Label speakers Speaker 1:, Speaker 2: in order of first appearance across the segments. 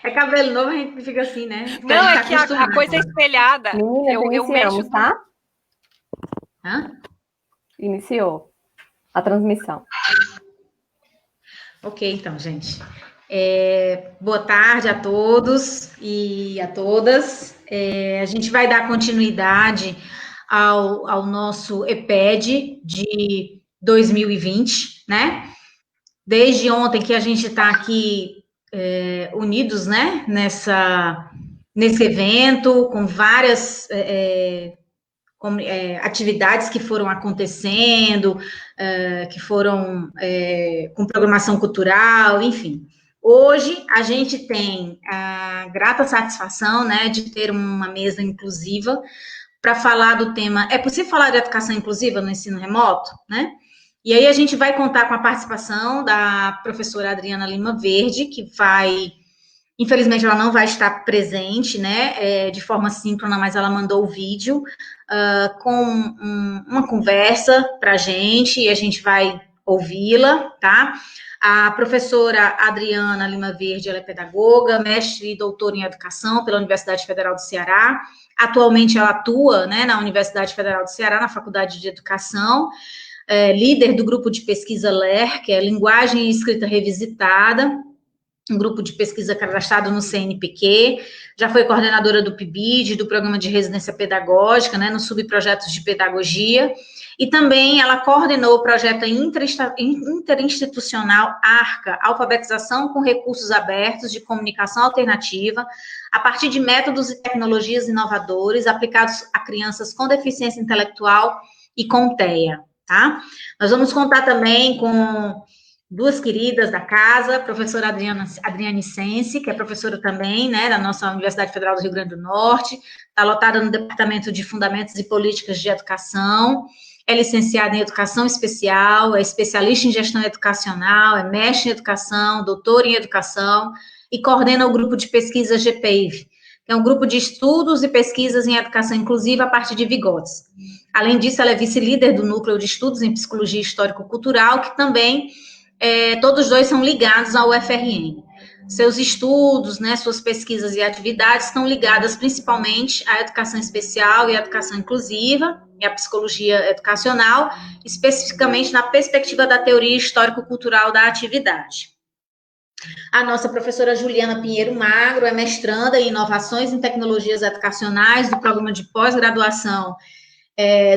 Speaker 1: É cabelo novo, a gente fica assim, né? Porque a
Speaker 2: Não,
Speaker 1: gente
Speaker 2: é
Speaker 1: tá
Speaker 2: que a coisa é
Speaker 1: acostumado.
Speaker 2: espelhada.
Speaker 3: Meninas,
Speaker 2: Eu mexo
Speaker 3: iniciamos, tá?
Speaker 1: Hã?
Speaker 3: Iniciou a transmissão.
Speaker 1: Ok, então, gente. Boa tarde a todos e a todas. A gente vai dar continuidade ao nosso EPED de 2020, né? Desde ontem que a gente está aqui unidos, né? Nesse evento, com várias atividades que foram acontecendo, que foram com programação cultural, enfim. Hoje a gente tem a grata satisfação, né, de ter uma mesa inclusiva para falar do tema. É possível falar de educação inclusiva no ensino remoto, né? E aí a gente vai contar com a participação da professora Adriana Lima Verde, que vai, infelizmente ela não vai estar presente, né, de forma síncrona, mas ela mandou o vídeo com uma conversa para a gente, e a gente vai ouvi-la, tá? A professora Adriana Lima Verde, ela é pedagoga, mestre e doutora em educação pela Universidade Federal do Ceará. Atualmente ela atua, né, na Universidade Federal do Ceará, na Faculdade de Educação, líder do grupo de pesquisa LER, que é Linguagem e Escrita Revisitada, um grupo de pesquisa cadastrado no CNPq, já foi coordenadora do PIBID, do Programa de Residência Pedagógica, né, nos subprojetos de pedagogia, e também ela coordenou o projeto interinstitucional ARCA, Alfabetização com Recursos Abertos de Comunicação Alternativa, a partir de métodos e tecnologias inovadores aplicados a crianças com deficiência intelectual e com TEA, tá? Nós vamos contar também com duas queridas da casa, a professora Adriane Sense, que é professora também, né, da nossa Universidade Federal do Rio Grande do Norte, está lotada no Departamento de Fundamentos e Políticas de Educação, é licenciada em Educação Especial, é especialista em Gestão Educacional, é mestre em Educação, doutora em Educação, e coordena o grupo de pesquisa GPEIV, que é um grupo de estudos e pesquisas em educação inclusiva a partir de Vygotsky. Além disso, ela é vice-líder do Núcleo de Estudos em Psicologia Histórico-Cultural, que também todos dois são ligados ao UFRN. Seus estudos, né, suas pesquisas e atividades estão ligadas principalmente à educação especial e à educação inclusiva e à psicologia educacional, especificamente na perspectiva da teoria histórico-cultural da atividade. A nossa professora Juliana Pinheiro Magro é mestranda em Inovações em Tecnologias Educacionais do Programa de Pós-Graduação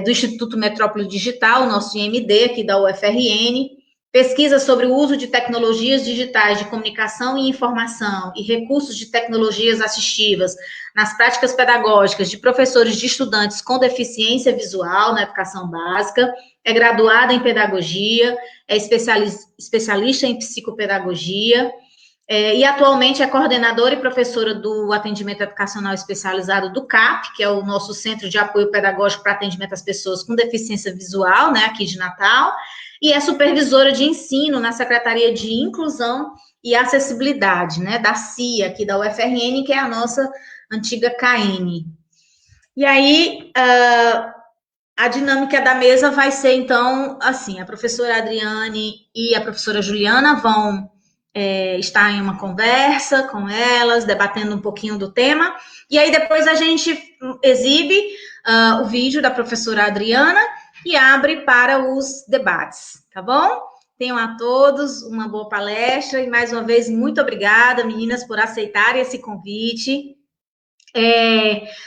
Speaker 1: do Instituto Metrópole Digital, nosso IMD, aqui da UFRN, pesquisa sobre o uso de tecnologias digitais de comunicação e informação e recursos de tecnologias assistivas nas práticas pedagógicas de professores de estudantes com deficiência visual na educação básica, é graduada em pedagogia, é especialista em psicopedagogia, e atualmente é coordenadora e professora do atendimento educacional especializado do CAP, que é o nosso Centro de Apoio Pedagógico para Atendimento às Pessoas com Deficiência Visual, né, aqui de Natal, e é supervisora de ensino na Secretaria de Inclusão e Acessibilidade, né, da CIA, aqui da UFRN, que é a nossa antiga KN. E aí, a dinâmica da mesa vai ser, então, assim, a professora Adriane e a professora Juliana vão estar em uma conversa com elas, debatendo um pouquinho do tema, e aí depois a gente exibe o vídeo da professora Adriana e abre para os debates, tá bom? Tenham a todos uma boa palestra e, mais uma vez, muito obrigada, meninas, por aceitarem esse convite.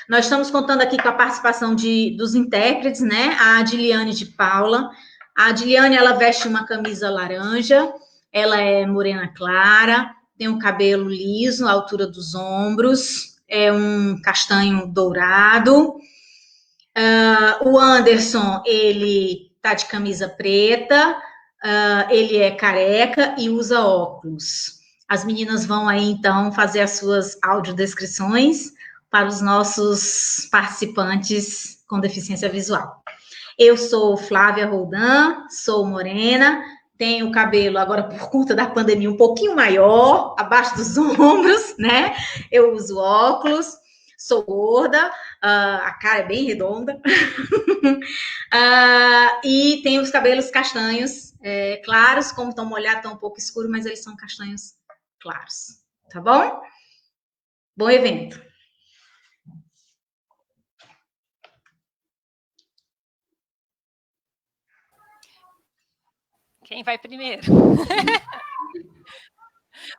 Speaker 1: Nós estamos contando aqui com a participação dos intérpretes, né? A Adiliane de Paula. A Adiliane, ela veste uma camisa laranja, ela é morena clara, tem um cabelo liso, à altura dos ombros, é um castanho dourado. O Anderson, ele tá de camisa preta, ele é careca e usa óculos. As meninas vão aí, então, fazer as suas audiodescrições para os nossos participantes com deficiência visual. Eu sou Flávia Roldan, sou morena, tenho o cabelo, agora por conta da pandemia, um pouquinho maior, abaixo dos ombros, né? Eu uso óculos, sou gorda, a cara é bem redonda, e tenho os cabelos castanhos claros, como estão molhados, estão um pouco escuros, mas eles são castanhos claros, tá bom? Bom evento.
Speaker 2: Quem vai primeiro?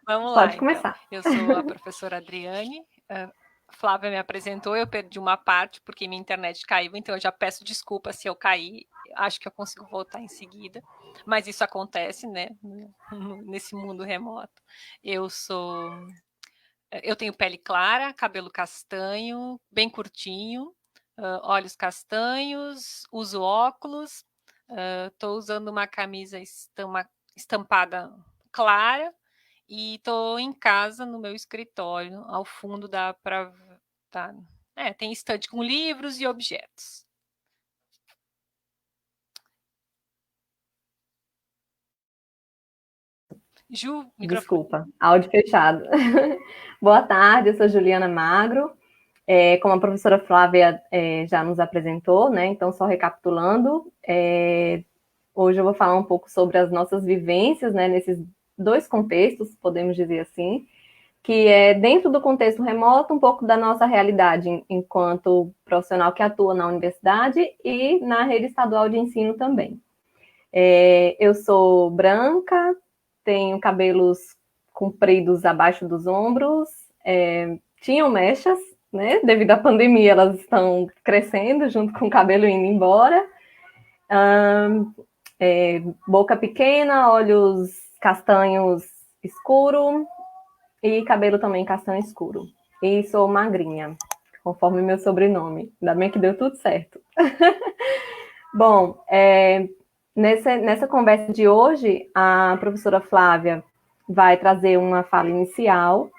Speaker 2: Vamos lá,
Speaker 3: Pode começar.
Speaker 2: Então. Eu sou a professora Adriane. Flávia me apresentou, eu perdi uma parte porque minha internet caiu, então eu já peço desculpa se eu cair. Acho que eu consigo voltar em seguida, mas isso acontece, né? Nesse mundo remoto. Eu tenho pele clara, cabelo castanho, bem curtinho, olhos castanhos, uso óculos, estou usando uma camisa estampada clara e estou em casa, no meu escritório. Ao fundo dá para... tem estante com livros e objetos. Ju, microfone.
Speaker 3: Desculpa, áudio fechado. Boa tarde, eu sou Juliana Magro. Como a professora Flávia já nos apresentou, né? Então, só recapitulando, hoje eu vou falar um pouco sobre as nossas vivências, né? Nesses dois contextos, podemos dizer assim, que é dentro do contexto remoto, um pouco da nossa realidade enquanto profissional que atua na universidade e na rede estadual de ensino também. Eu sou branca, tenho cabelos compridos abaixo dos ombros, tinham mechas, né? Devido à pandemia, elas estão crescendo junto com o cabelo indo embora. Boca pequena, olhos castanhos escuro e cabelo também castanho escuro. E sou magrinha, conforme meu sobrenome. Ainda bem que deu tudo certo. Bom, nessa conversa de hoje, a professora Flávia vai trazer uma fala inicial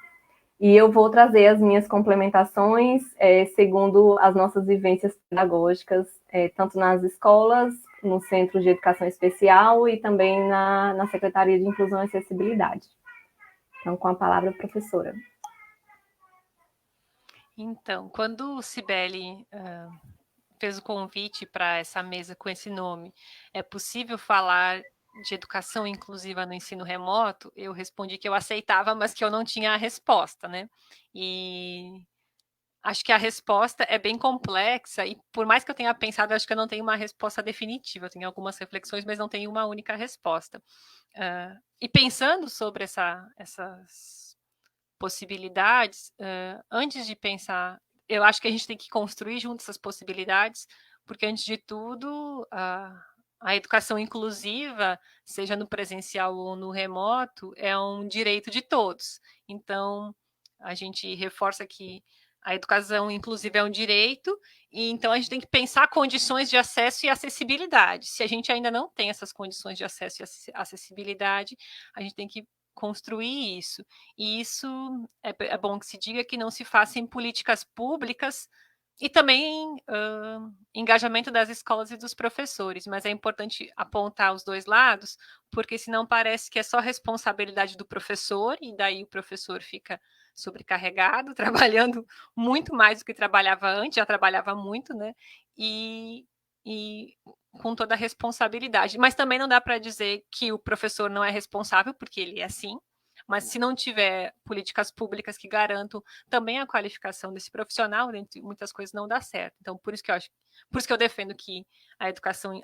Speaker 3: e eu vou trazer as minhas complementações segundo as nossas vivências pedagógicas, tanto nas escolas, no Centro de Educação Especial e também na Secretaria de Inclusão e Acessibilidade. Então, com a palavra, professora.
Speaker 2: Então, quando Cibele fez o convite para essa mesa com esse nome, é possível falar de educação inclusiva no ensino remoto? Eu respondi que eu aceitava, mas que eu não tinha a resposta, né? E acho que a resposta é bem complexa e por mais que eu tenha pensado, acho que eu não tenho uma resposta definitiva. Eu tenho algumas reflexões, mas não tenho uma única resposta. E pensando sobre essas possibilidades, antes de pensar, eu acho que a gente tem que construir junto essas possibilidades, porque antes de tudo, a educação inclusiva, seja no presencial ou no remoto, é um direito de todos. Então, a gente reforça que a educação inclusiva é um direito, e então a gente tem que pensar condições de acesso e acessibilidade. Se a gente ainda não tem essas condições de acesso e acessibilidade, a gente tem que construir isso. E isso é bom que se diga que não se faça em políticas públicas e também engajamento das escolas e dos professores, mas é importante apontar os dois lados, porque senão parece que é só responsabilidade do professor, e daí o professor fica sobrecarregado, trabalhando muito mais do que trabalhava antes, já trabalhava muito, né? E com toda a responsabilidade. Mas também não dá para dizer que o professor não é responsável, porque ele é assim. Mas se não tiver políticas públicas que garantam também a qualificação desse profissional, dentre muitas coisas não dá certo. Então, por isso que eu defendo que a educação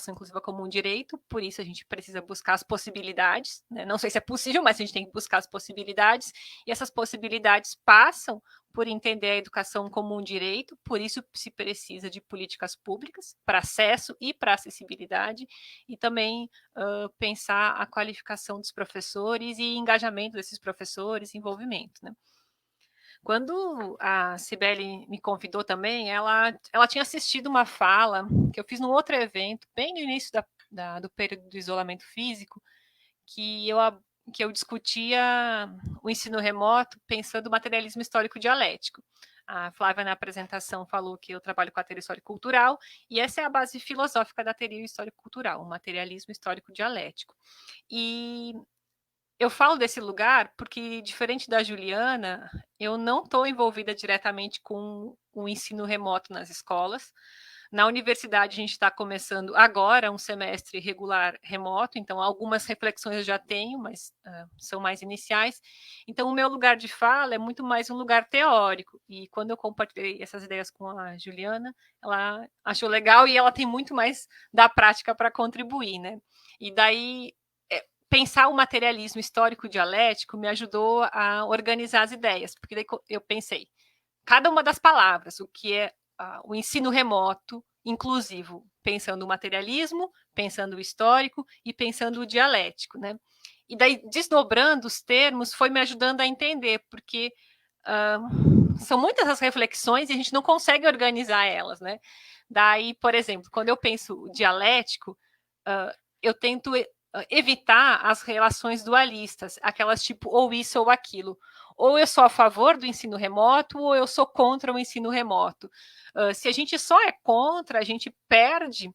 Speaker 2: inclusiva como um direito, por isso a gente precisa buscar as possibilidades, né? Não sei se é possível, mas a gente tem que buscar as possibilidades, e essas possibilidades passam por entender a educação como um direito, por isso se precisa de políticas públicas para acesso e para acessibilidade, e também pensar a qualificação dos professores e engajamento desses professores, envolvimento, né? Quando a Cibele me convidou também, ela tinha assistido uma fala que eu fiz num outro evento, bem no início do período do isolamento físico, que eu discutia o ensino remoto pensando o materialismo histórico dialético. A Flávia, na apresentação, falou que eu trabalho com a teoria histórico-cultural, e essa é a base filosófica da teoria histórico-cultural, o materialismo histórico dialético. E eu falo desse lugar porque, diferente da Juliana, eu não estou envolvida diretamente com o ensino remoto nas escolas, Na universidade, a gente está começando agora um semestre regular remoto, então algumas reflexões eu já tenho, mas são mais iniciais. Então, o meu lugar de fala é muito mais um lugar teórico. E quando eu compartilhei essas ideias com a Juliana, ela achou legal e ela tem muito mais da prática para contribuir, né? E daí, pensar o materialismo histórico dialético me ajudou a organizar as ideias, porque daí eu pensei, cada uma das palavras, o que é o ensino remoto, inclusivo, pensando o materialismo, pensando o histórico e pensando o dialético, né? E daí, desdobrando os termos, foi me ajudando a entender, porque são muitas as reflexões e a gente não consegue organizar elas, né? Daí, por exemplo, quando eu penso o dialético, eu tento evitar as relações dualistas, aquelas tipo ou isso ou aquilo. Ou eu sou a favor do ensino remoto, ou eu sou contra o ensino remoto. Se a gente só é contra, a gente perde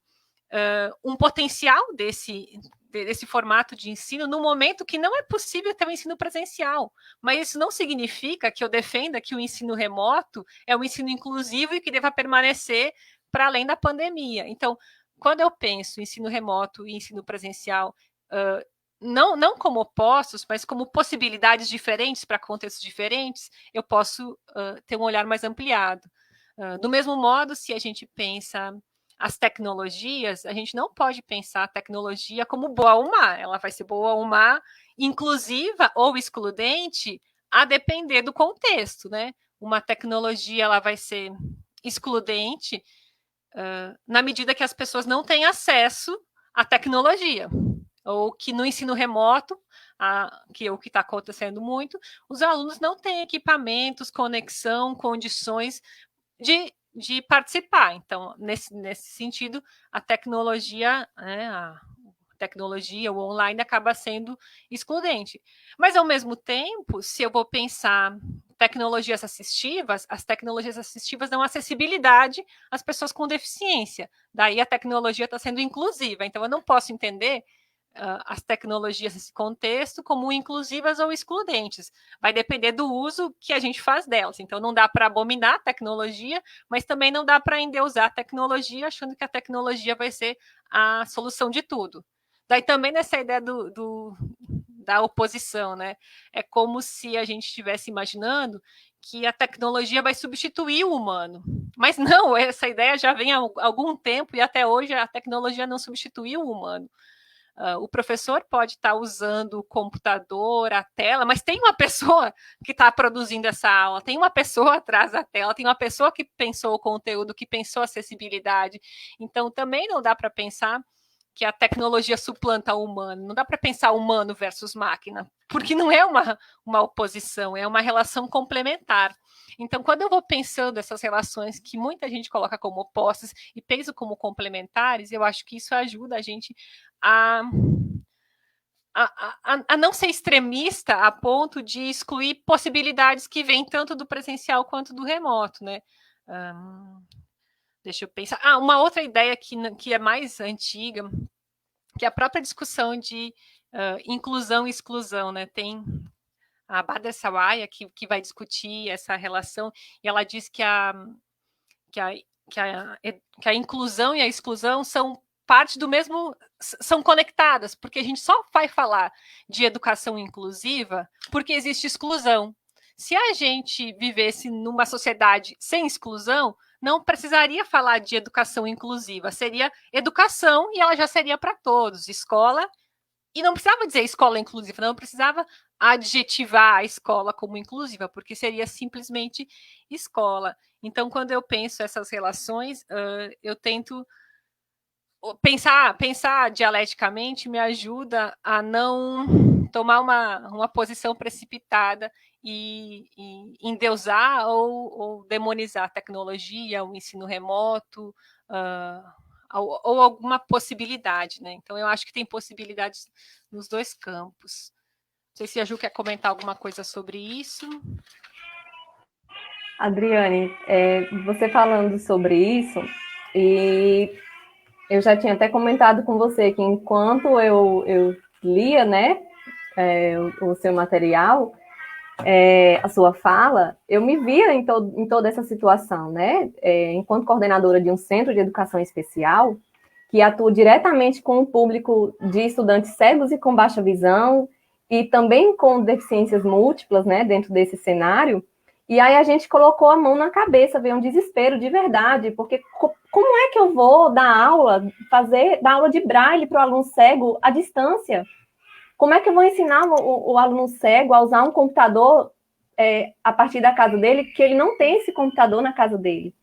Speaker 2: um potencial desse formato de ensino no momento que não é possível ter um ensino presencial. Mas isso não significa que eu defenda que o ensino remoto é um ensino inclusivo e que deva permanecer para além da pandemia. Então, quando eu penso em ensino remoto e ensino presencial, não como opostos, mas como possibilidades diferentes para contextos diferentes, eu posso ter um olhar mais ampliado. Do mesmo modo, se a gente pensa as tecnologias, a gente não pode pensar a tecnologia como boa ou má. Ela vai ser boa ou má, inclusiva ou excludente, a depender do contexto, né? Uma tecnologia ela vai ser excludente na medida que as pessoas não têm acesso à tecnologia, ou que no ensino remoto, que é o que está acontecendo muito, os alunos não têm equipamentos, conexão, condições de participar. Então, nesse sentido, a tecnologia, o online acaba sendo excludente. Mas, ao mesmo tempo, se eu vou pensar tecnologias assistivas, as tecnologias assistivas dão acessibilidade às pessoas com deficiência. Daí a tecnologia está sendo inclusiva. Então, eu não posso entender as tecnologias nesse contexto como inclusivas ou excludentes. Vai depender do uso que a gente faz delas. Então, não dá para abominar a tecnologia, mas também não dá para endeusar a tecnologia, achando que a tecnologia vai ser a solução de tudo. Daí também nessa ideia da oposição, né? É como se a gente estivesse imaginando que a tecnologia vai substituir o humano. Mas não, essa ideia já vem há algum tempo e até hoje a tecnologia não substituiu o humano. O professor pode estar usando o computador, a tela, mas tem uma pessoa que está produzindo essa aula, tem uma pessoa atrás da tela, tem uma pessoa que pensou o conteúdo, que pensou a acessibilidade. Então, também não dá para pensar que a tecnologia suplanta o humano, não dá para pensar humano versus máquina, porque não é uma oposição, é uma relação complementar. Então, quando eu vou pensando essas relações que muita gente coloca como opostas e penso como complementares, eu acho que isso ajuda a gente a não ser extremista a ponto de excluir possibilidades que vêm tanto do presencial quanto do remoto, né? Deixa eu pensar. Uma outra ideia que é mais antiga, que é a própria discussão de inclusão e exclusão, né? Tem a Bada Sawaya que vai discutir essa relação e ela diz que a inclusão e a exclusão são parte do mesmo, são conectadas, porque a gente só vai falar de educação inclusiva porque existe exclusão. Se a gente vivesse numa sociedade sem exclusão, não precisaria falar de educação inclusiva, seria educação e ela já seria para todos, escola, e não precisava dizer escola inclusiva, não precisava adjetivar a escola como inclusiva, porque seria simplesmente escola. Então, quando eu penso essas relações, eu tento pensar dialeticamente me ajuda a não tomar uma posição precipitada e endeusar ou demonizar a tecnologia, o ensino remoto, ou alguma possibilidade, né? Então, eu acho que tem possibilidades nos dois campos. Não sei se a Ju quer comentar alguma coisa sobre isso.
Speaker 3: Adriane, você falando sobre isso, e eu já tinha até comentado com você que enquanto eu lia, né, o seu material, a sua fala, eu me via em toda essa situação, né? Enquanto coordenadora de um centro de educação especial, que atua diretamente com o público de estudantes cegos e com baixa visão, e também com deficiências múltiplas, né, dentro desse cenário. E aí a gente colocou a mão na cabeça, veio um desespero de verdade, porque como é que eu vou dar aula de braille para o aluno cego à distância? Como é que eu vou ensinar o aluno cego a usar um computador a partir da casa dele, que ele não tem esse computador na casa dele?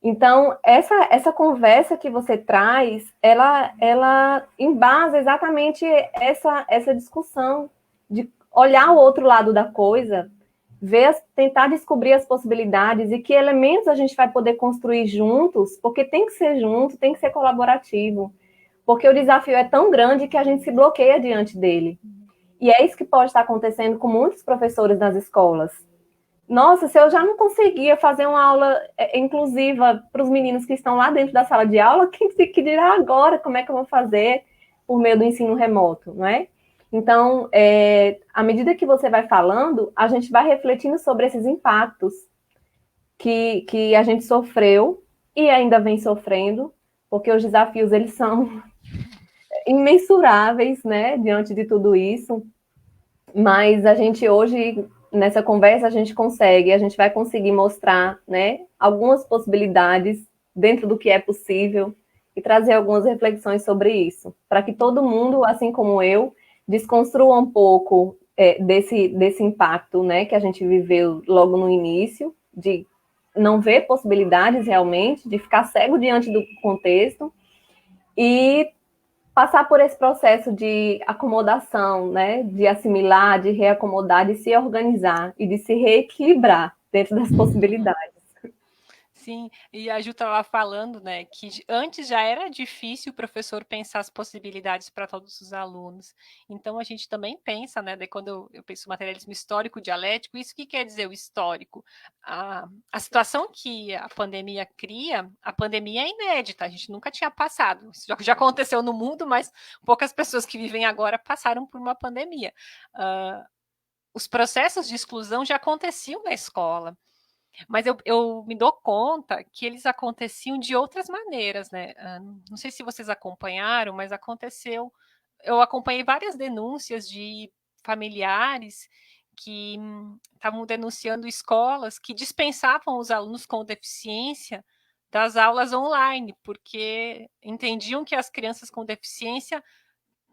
Speaker 3: Então, essa conversa que você traz, ela embasa exatamente essa discussão de olhar o outro lado da coisa, tentar descobrir as possibilidades e que elementos a gente vai poder construir juntos, porque tem que ser junto, tem que ser colaborativo, porque o desafio é tão grande que a gente se bloqueia diante dele. E é isso que pode estar acontecendo com muitos professores nas escolas. Nossa, se eu já não conseguia fazer uma aula inclusiva para os meninos que estão lá dentro da sala de aula, quem que dirá agora como é que eu vou fazer por meio do ensino remoto, não é? Então, à medida que você vai falando, a gente vai refletindo sobre esses impactos que a gente sofreu e ainda vem sofrendo, porque os desafios, eles são imensuráveis, né, diante de tudo isso. Mas a gente hoje, nessa conversa, a gente vai conseguir mostrar, né, algumas possibilidades dentro do que é possível e trazer algumas reflexões sobre isso, para que todo mundo, assim como eu, desconstrua um pouco desse impacto, né, que a gente viveu logo no início, de não ver possibilidades realmente, de ficar cego diante do contexto e passar por esse processo de acomodação, né, de assimilar, de reacomodar, de se organizar e de se reequilibrar dentro das possibilidades.
Speaker 2: Sim, e a Ju estava falando, né, que antes já era difícil o professor pensar as possibilidades para todos os alunos. Então, a gente também pensa, né, daí quando eu penso materialismo histórico dialético, isso que quer dizer o histórico? A situação que a pandemia cria, a pandemia é inédita, a gente nunca tinha passado. Isso já aconteceu no mundo, mas poucas pessoas que vivem agora passaram por uma pandemia. Os processos de exclusão já aconteciam na escola. Mas eu me dou conta que eles aconteciam de outras maneiras, né? Não sei se vocês acompanharam, mas aconteceu. Eu acompanhei várias denúncias de familiares que estavam denunciando escolas que dispensavam os alunos com deficiência das aulas online, porque entendiam que as crianças com deficiência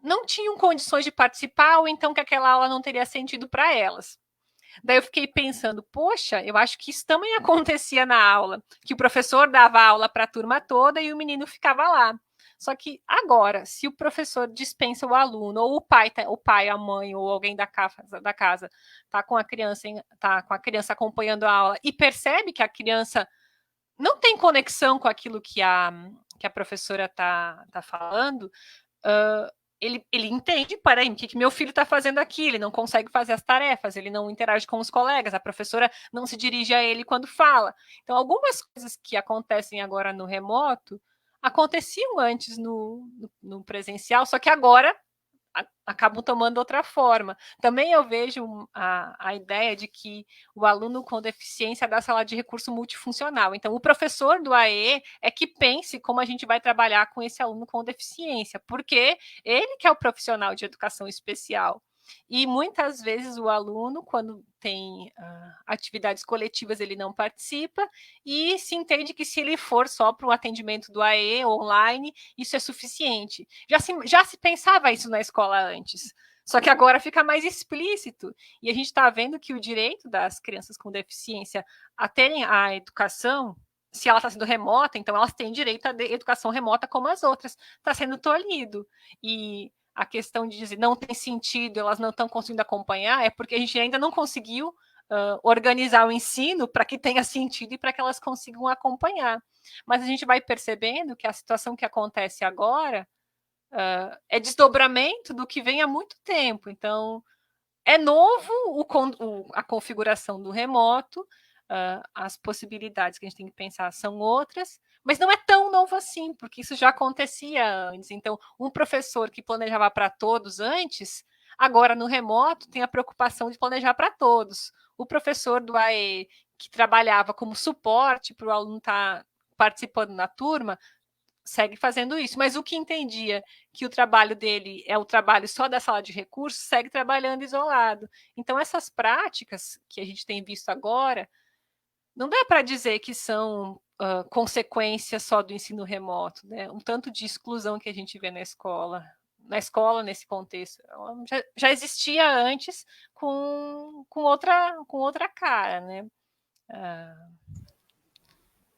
Speaker 2: não tinham condições de participar, ou então que aquela aula não teria sentido para elas. Daí eu fiquei pensando, poxa, eu acho que isso também acontecia na aula, que o professor dava aula para a turma toda e o menino ficava lá. Só que agora, se o professor dispensa o aluno, ou o pai, a mãe, ou alguém da casa tá com a criança acompanhando a aula e percebe que a criança não tem conexão com aquilo que a professora tá falando, ele entende, peraí, o que meu filho está fazendo aqui? Ele não consegue fazer as tarefas, ele não interage com os colegas, a professora não se dirige a ele quando fala. Então, algumas coisas que acontecem agora no remoto aconteciam antes no presencial, só que agora acabam tomando outra forma. Também eu vejo a ideia de que o aluno com deficiência é da sala de recurso multifuncional. Então, o professor do AE é que pense como a gente vai trabalhar com esse aluno com deficiência, porque ele que é o profissional de educação especial. E muitas vezes o aluno, quando tem atividades coletivas, ele não participa e se entende que se ele for só para um atendimento do AE online, isso é suficiente. Já se pensava isso na escola antes, só que agora fica mais explícito. E a gente está vendo que o direito das crianças com deficiência a terem a educação, se ela está sendo remota, então elas têm direito à educação remota como as outras. Está sendo tolhido. E a questão de dizer não tem sentido, elas não estão conseguindo acompanhar, é porque a gente ainda não conseguiu organizar o ensino para que tenha sentido e para que elas consigam acompanhar. Mas a gente vai percebendo que a situação que acontece agora é desdobramento do que vem há muito tempo. Então, é novo a configuração do remoto, as possibilidades que a gente tem que pensar são outras, mas não é tão novo assim, porque isso já acontecia antes. Então, um professor que planejava para todos antes, Agora, no remoto, tem a preocupação de planejar para todos. O professor do AE, que trabalhava como suporte para o aluno estar participando na turma, segue fazendo isso, mas o que entendia que o trabalho dele é o trabalho só da sala de recursos, segue trabalhando isolado. Então, essas práticas que a gente tem visto agora, não dá para dizer que são consequência só do ensino remoto, né? Um tanto de exclusão que a gente vê na escola, nesse contexto, já existia antes com outra cara, né?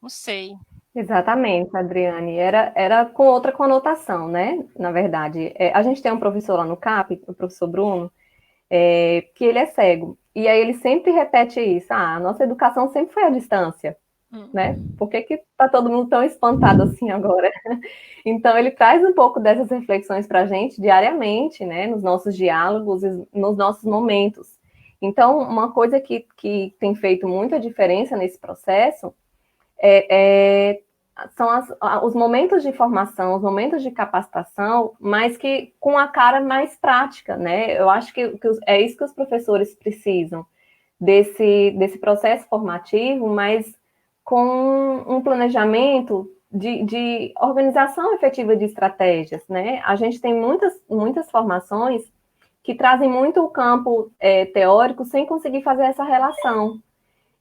Speaker 2: Não sei.
Speaker 3: Exatamente, Adriane. Era com outra conotação, né? Na verdade, a gente tem um professor lá no CAP, o professor Bruno, que ele é cego. E aí ele sempre repete isso. A nossa educação sempre foi à distância, né? Por que está todo mundo tão espantado assim agora? Então, ele traz um pouco dessas reflexões para a gente diariamente, né? Nos nossos diálogos, nos nossos momentos. Então, uma coisa que tem feito muita diferença nesse processo são os momentos de formação, os momentos de capacitação, mas que com a cara mais prática, né? Eu acho que é isso que os professores precisam, desse processo formativo, mas com um planejamento de organização efetiva de estratégias, né? A gente tem muitas formações que trazem muito o campo teórico sem conseguir fazer essa relação.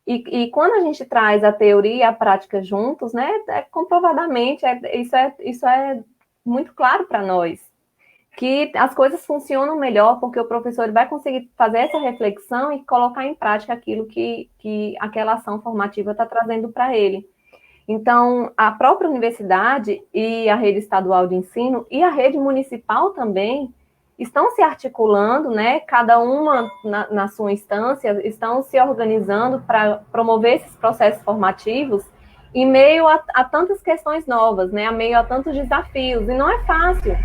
Speaker 3: E quando a gente traz a teoria e a prática juntos, né, comprovadamente, isso é muito claro para nós, que as coisas funcionam melhor porque o professor vai conseguir fazer essa reflexão e colocar em prática aquilo que aquela ação formativa está trazendo para ele. Então, a própria universidade e a rede estadual de ensino e a rede municipal também estão se articulando, né? Cada uma na sua instância, estão se organizando para promover esses processos formativos em meio a tantas questões novas, né? A meio a tantos desafios, e não é fácil.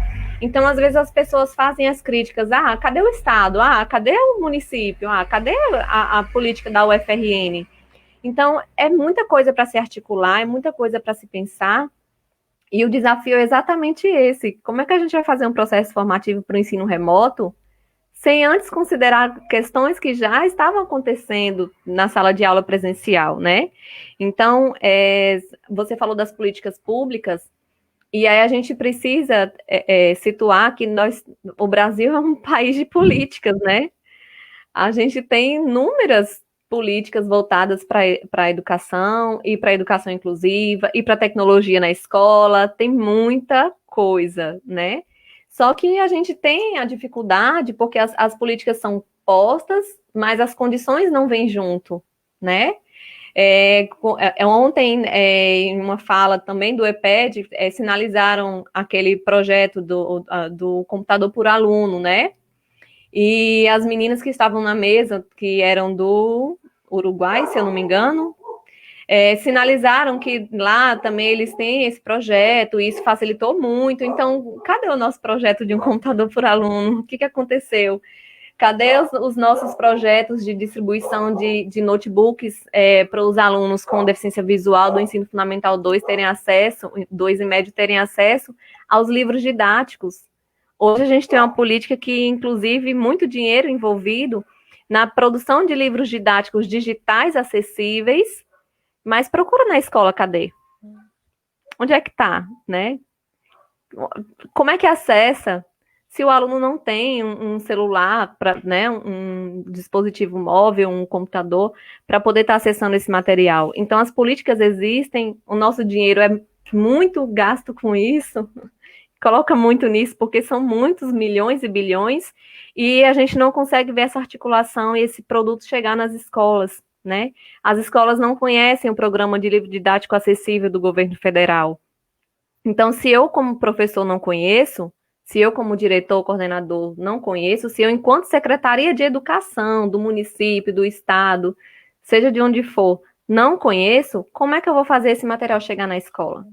Speaker 3: Então, às vezes, as pessoas fazem as críticas, cadê o Estado? Cadê o município? Cadê a política da UFRN? Então, é muita coisa para se articular, é muita coisa para se pensar, e o desafio é exatamente esse. Como é que a gente vai fazer um processo formativo para o ensino remoto sem antes considerar questões que já estavam acontecendo na sala de aula presencial, né? Então, você falou das políticas públicas, e aí a gente precisa situar que o Brasil é um país de políticas, né? A gente tem inúmeras políticas voltadas para a educação e para a educação inclusiva e para a tecnologia na escola, tem muita coisa, né? Só que a gente tem a dificuldade porque as políticas são postas, mas as condições não vêm junto, né? Ontem, em uma fala também do EPED, sinalizaram aquele projeto do computador por aluno, né? E as meninas que estavam na mesa, que eram do Uruguai, se eu não me engano, sinalizaram que lá também eles têm esse projeto, e isso facilitou muito. Então, cadê o nosso projeto de um computador por aluno? O que aconteceu? Cadê os nossos projetos de distribuição de notebooks para os alunos com deficiência visual do ensino fundamental 2 terem acesso, 2 e médio terem acesso aos livros didáticos? Hoje a gente tem uma política que, inclusive, muito dinheiro envolvido na produção de livros didáticos digitais acessíveis, mas procura na escola, cadê? Onde é que está, né? Como é que acessa se o aluno não tem um celular, né, um dispositivo móvel, um computador, para poder estar acessando esse material? Então, as políticas existem, o nosso dinheiro é muito gasto com isso, coloca muito nisso, porque são muitos milhões e bilhões, e a gente não consegue ver essa articulação e esse produto chegar nas escolas, né? As escolas não conhecem o programa de livro didático acessível do governo federal. Então, se eu, como professor, não conheço, se eu, como diretor, coordenador, não conheço, se eu, enquanto Secretaria de Educação do município, do estado, seja de onde for, não conheço, como é que eu vou fazer esse material chegar na escola?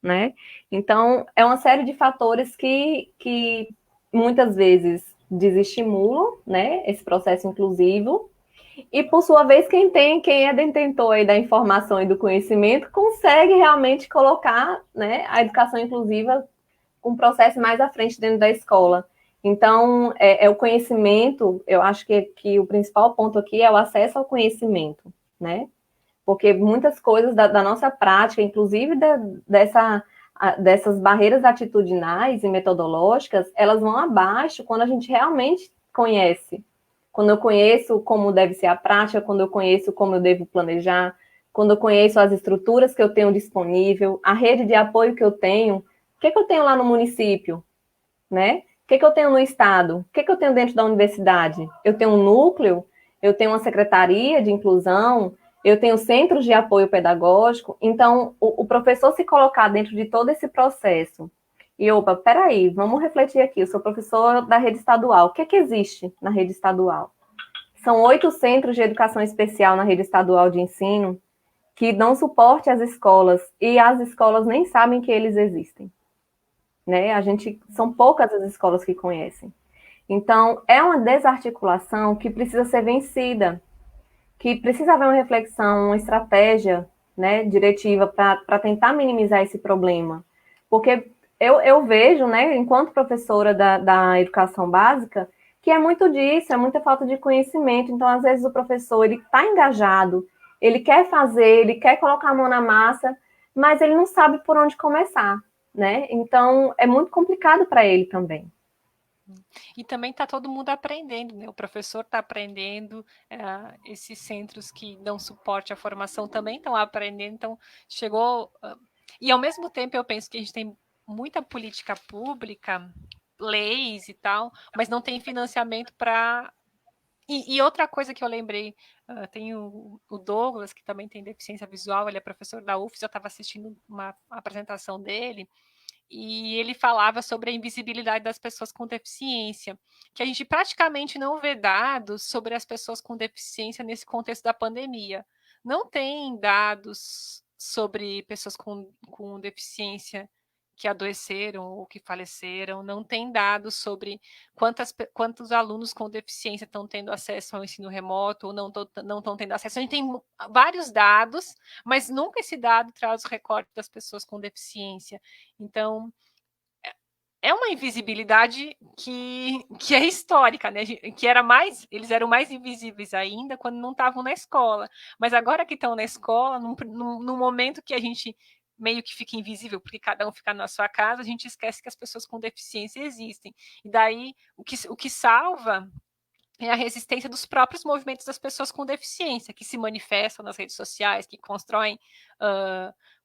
Speaker 3: Né? Então, é uma série de fatores que muitas vezes desestimulam, né, esse processo inclusivo, e por sua vez, quem é detentor aí da informação e do conhecimento, consegue realmente colocar, né, a educação inclusiva com um processo mais à frente dentro da escola. Então, o conhecimento, eu acho que o principal ponto aqui é o acesso ao conhecimento, né? Porque muitas coisas da nossa prática, inclusive dessas barreiras atitudinais e metodológicas, elas vão abaixo quando a gente realmente conhece. Quando eu conheço como deve ser a prática, quando eu conheço como eu devo planejar, quando eu conheço as estruturas que eu tenho disponível, a rede de apoio que eu tenho, o que eu tenho lá no município, né? O que eu tenho no estado? O que eu tenho dentro da universidade? Eu tenho um núcleo, eu tenho uma secretaria de inclusão, eu tenho centros de apoio pedagógico. Então, o professor se colocar dentro de todo esse processo e, opa, peraí, vamos refletir aqui, eu sou professor da rede estadual, o que existe na rede estadual? São 8 centros de educação especial na rede estadual de ensino que dão suporte às escolas, e as escolas nem sabem que eles existem. Né? São poucas as escolas que conhecem. Então, é uma desarticulação que precisa ser vencida, que precisa haver uma reflexão, uma estratégia, né, diretiva para tentar minimizar esse problema. Porque eu vejo, né, enquanto professora da educação básica, que é muito disso, é muita falta de conhecimento. Então, às vezes, o professor ele está engajado, ele quer fazer, ele quer colocar a mão na massa, mas ele não sabe por onde começar, né? Então, é muito complicado para ele também.
Speaker 2: E também está todo mundo aprendendo, né? O professor está aprendendo, esses centros que dão suporte à formação também estão aprendendo, então chegou... E ao mesmo tempo eu penso que a gente tem muita política pública, leis e tal, mas não tem financiamento para... E outra coisa que eu lembrei, tem o Douglas, que também tem deficiência visual, ele é professor da UFES, eu estava assistindo uma apresentação dele, e ele falava sobre a invisibilidade das pessoas com deficiência, que a gente praticamente não vê dados sobre as pessoas com deficiência nesse contexto da pandemia. Não tem dados sobre pessoas com deficiência que adoeceram ou que faleceram, não tem dados sobre quantos alunos com deficiência estão tendo acesso ao ensino remoto ou não estão tendo acesso. A gente tem vários dados, mas nunca esse dado traz o recorte das pessoas com deficiência. Então, é uma invisibilidade que é histórica, né? Que eles eram mais invisíveis ainda quando não estavam na escola. Mas agora que estão na escola, num momento que a gente meio que fica invisível, porque cada um fica na sua casa, a gente esquece que as pessoas com deficiência existem. E daí, o que salva é a resistência dos próprios movimentos das pessoas com deficiência, que se manifestam nas redes sociais, que constroem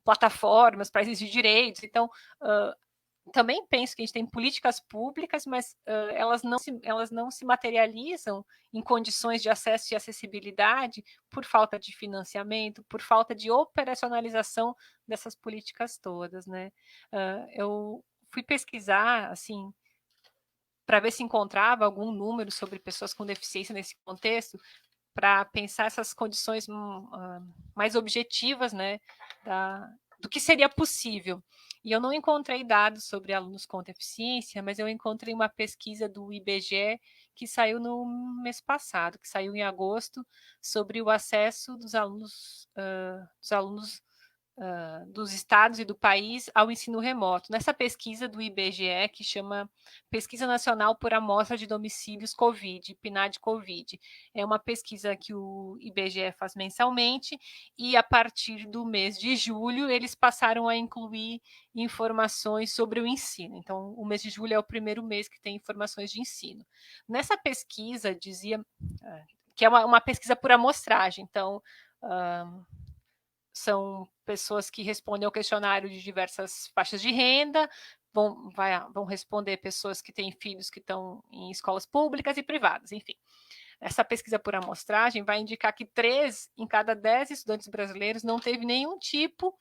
Speaker 2: plataformas para exigir direitos. Então, também penso que a gente tem políticas públicas, mas elas não se materializam em condições de acesso e acessibilidade por falta de financiamento, por falta de operacionalização dessas políticas todas, né? Eu fui pesquisar, assim, para ver se encontrava algum número sobre pessoas com deficiência nesse contexto, para pensar essas condições mais objetivas, né, do que seria possível. E eu não encontrei dados sobre alunos com deficiência, mas eu encontrei uma pesquisa do IBGE que saiu no mês passado, que saiu em agosto, sobre o acesso dos alunos dos estados e do país ao ensino remoto. Nessa pesquisa do IBGE, que chama Pesquisa Nacional por Amostra de Domicílios Covid, PNAD-Covid. É uma pesquisa que o IBGE faz mensalmente e, a partir do mês de julho, eles passaram a incluir informações sobre o ensino. Então, o mês de julho é o primeiro mês que tem informações de ensino. Nessa pesquisa, dizia que é uma pesquisa por amostragem, então... são pessoas que respondem ao questionário de diversas faixas de renda, vão responder pessoas que têm filhos que estão em escolas públicas e privadas, enfim. Essa pesquisa por amostragem vai indicar que 3 em cada 10 estudantes brasileiros não teve nenhum tipo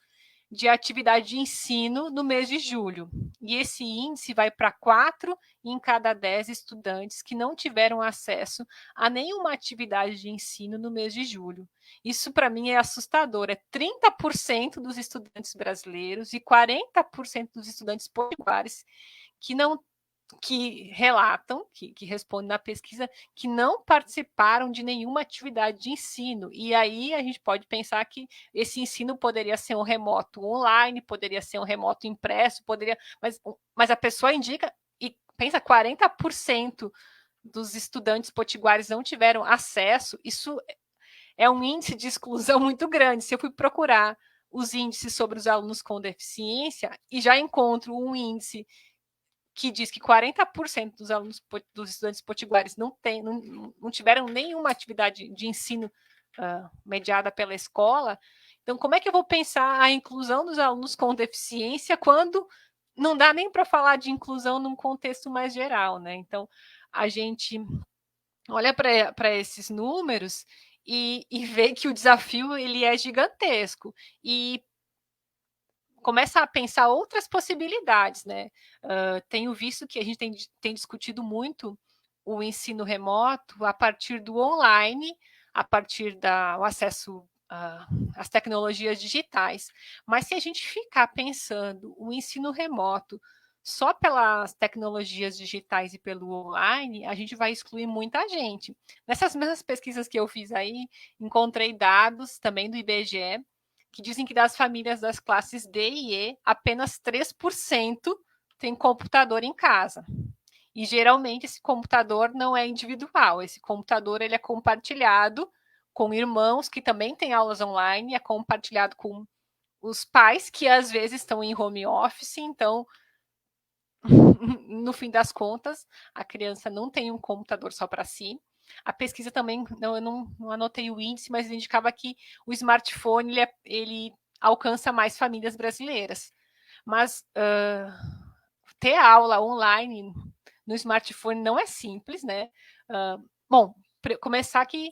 Speaker 2: de atividade de ensino no mês de julho. E esse índice vai para 4 em cada 10 estudantes que não tiveram acesso a nenhuma atividade de ensino no mês de julho. Isso, para mim, é assustador. É 30% dos estudantes brasileiros e 40% dos estudantes potiguares que relatam, que respondem na pesquisa, que não participaram de nenhuma atividade de ensino. E aí a gente pode pensar que esse ensino poderia ser um remoto online, poderia ser um remoto impresso, mas a pessoa indica, e pensa, 40% dos estudantes potiguares não tiveram acesso, isso é um índice de exclusão muito grande. Se eu fui procurar os índices sobre os alunos com deficiência e já encontro um índice que diz que 40% dos alunos, dos estudantes potiguares não tiveram nenhuma atividade de ensino mediada pela escola, então como é que eu vou pensar a inclusão dos alunos com deficiência quando não dá nem para falar de inclusão num contexto mais geral, né? Então, a gente olha para esses números e vê que o desafio ele é gigantesco e começa a pensar outras possibilidades, né? Tenho visto que a gente tem discutido muito o ensino remoto a partir do online, a partir do acesso às tecnologias digitais. Mas se a gente ficar pensando o ensino remoto só pelas tecnologias digitais e pelo online, a gente vai excluir muita gente. Nessas mesmas pesquisas que eu fiz aí, encontrei dados também do IBGE, que dizem que das famílias das classes D e E, apenas 3% tem computador em casa. E geralmente esse computador não é individual, esse computador ele é compartilhado com irmãos que também têm aulas online, é compartilhado com os pais que às vezes estão em home office, então no fim das contas, a criança não tem um computador só para si. A pesquisa também, eu não anotei o índice, mas indicava que o smartphone ele alcança mais famílias brasileiras. Mas ter aula online no smartphone não é simples, né? Bom, começar que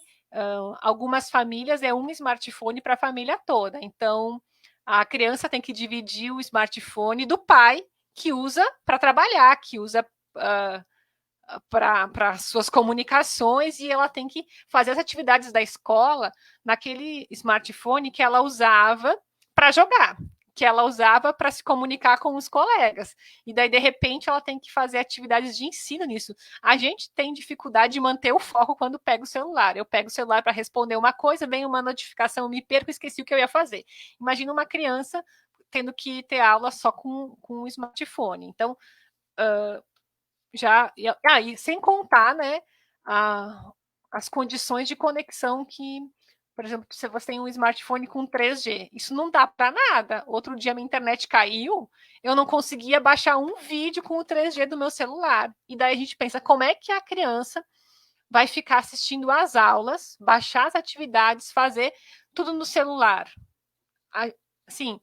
Speaker 2: algumas famílias é um smartphone para a família toda. Então, a criança tem que dividir o smartphone do pai, que usa para trabalhar, que usa para suas comunicações, e ela tem que fazer as atividades da escola naquele smartphone que ela usava para jogar, que ela usava para se comunicar com os colegas. E daí, de repente, ela tem que fazer atividades de ensino nisso. A gente tem dificuldade de manter o foco quando pega o celular. Eu pego o celular para responder uma coisa, vem uma notificação, me perco, esqueci o que eu ia fazer. Imagina uma criança tendo que ter aula só com o smartphone. Então, e sem contar, né, as condições de conexão que, por exemplo, se você tem um smartphone com 3G, isso não dá para nada. Outro dia minha internet caiu, eu não conseguia baixar um vídeo com o 3G do meu celular. E daí a gente pensa, como é que a criança vai ficar assistindo às aulas, baixar as atividades, fazer tudo no celular? Assim,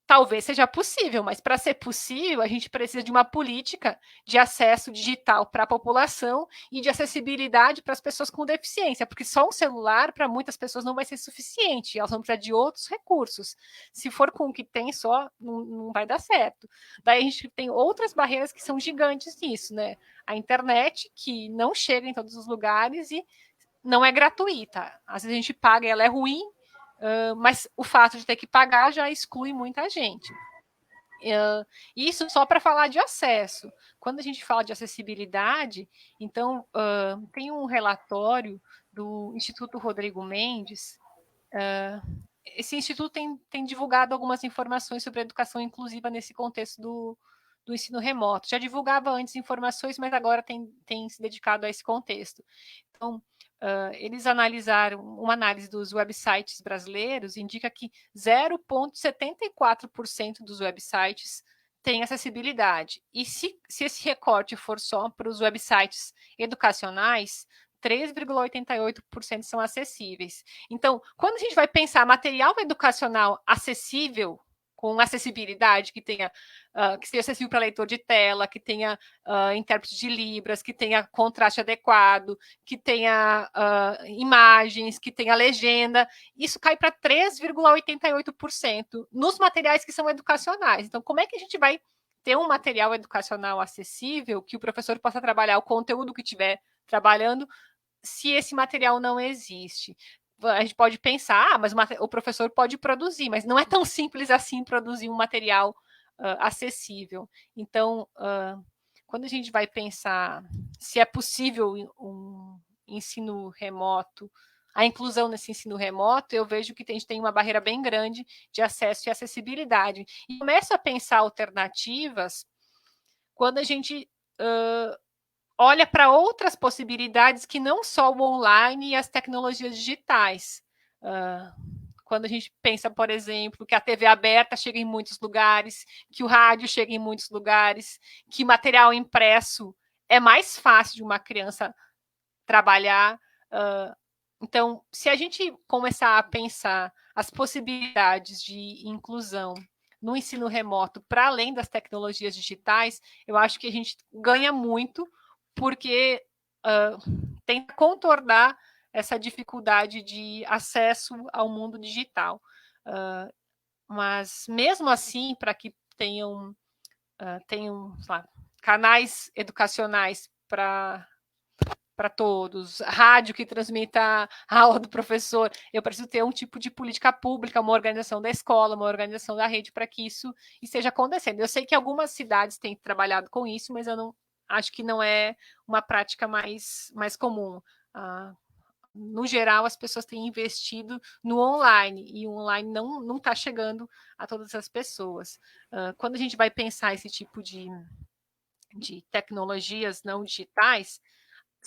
Speaker 2: talvez seja possível, mas para ser possível, a gente precisa de uma política de acesso digital para a população e de acessibilidade para as pessoas com deficiência, porque só um celular para muitas pessoas não vai ser suficiente, elas vão precisar de outros recursos. Se for com o que tem só, não vai dar certo. Daí a gente tem outras barreiras que são gigantes nisso, né? A internet, que não chega em todos os lugares e não é gratuita. Às vezes a gente paga e ela é ruim, mas o fato de ter que pagar já exclui muita gente. Isso só para falar de acesso. Quando a gente fala de acessibilidade, então tem um relatório do Instituto Rodrigo Mendes. Esse instituto tem divulgado algumas informações sobre a educação inclusiva nesse contexto do ensino remoto. Já divulgava antes informações, mas agora tem se dedicado a esse contexto. Então, eles analisaram, uma análise dos websites brasileiros indica que 0,74% dos websites têm acessibilidade. E se esse recorte for só para os websites educacionais, 3,88% são acessíveis. Então, quando a gente vai pensar material educacional acessível, com acessibilidade, que seja acessível para leitor de tela, que tenha intérprete de Libras, que tenha contraste adequado, que tenha imagens, que tenha legenda, isso cai para 3,88% nos materiais que são educacionais. Então, como é que a gente vai ter um material educacional acessível que o professor possa trabalhar o conteúdo que estiver trabalhando se esse material não existe? A gente pode pensar, mas o professor pode produzir, mas não é tão simples assim produzir um material acessível. Então, quando a gente vai pensar se é possível um ensino remoto, a inclusão nesse ensino remoto, eu vejo que a gente tem uma barreira bem grande de acesso e acessibilidade. E começo a pensar alternativas quando a gente olha para outras possibilidades que não só o online e as tecnologias digitais. Quando a gente pensa, por exemplo, que a TV aberta chega em muitos lugares, que o rádio chega em muitos lugares, que material impresso é mais fácil de uma criança trabalhar. Então, se a gente começar a pensar as possibilidades de inclusão no ensino remoto para além das tecnologias digitais, eu acho que a gente ganha muito, porque tenta contornar essa dificuldade de acesso ao mundo digital. Mas, mesmo assim, para que tenham lá, canais educacionais para todos, rádio que transmita a aula do professor, eu preciso ter um tipo de política pública, uma organização da escola, uma organização da rede para que isso esteja acontecendo. Eu sei que algumas cidades têm trabalhado com isso, mas eu não acho que não é uma prática mais comum. No geral, as pessoas têm investido no online, e o online não está chegando a todas as pessoas. Quando a gente vai pensar esse tipo de tecnologias não digitais,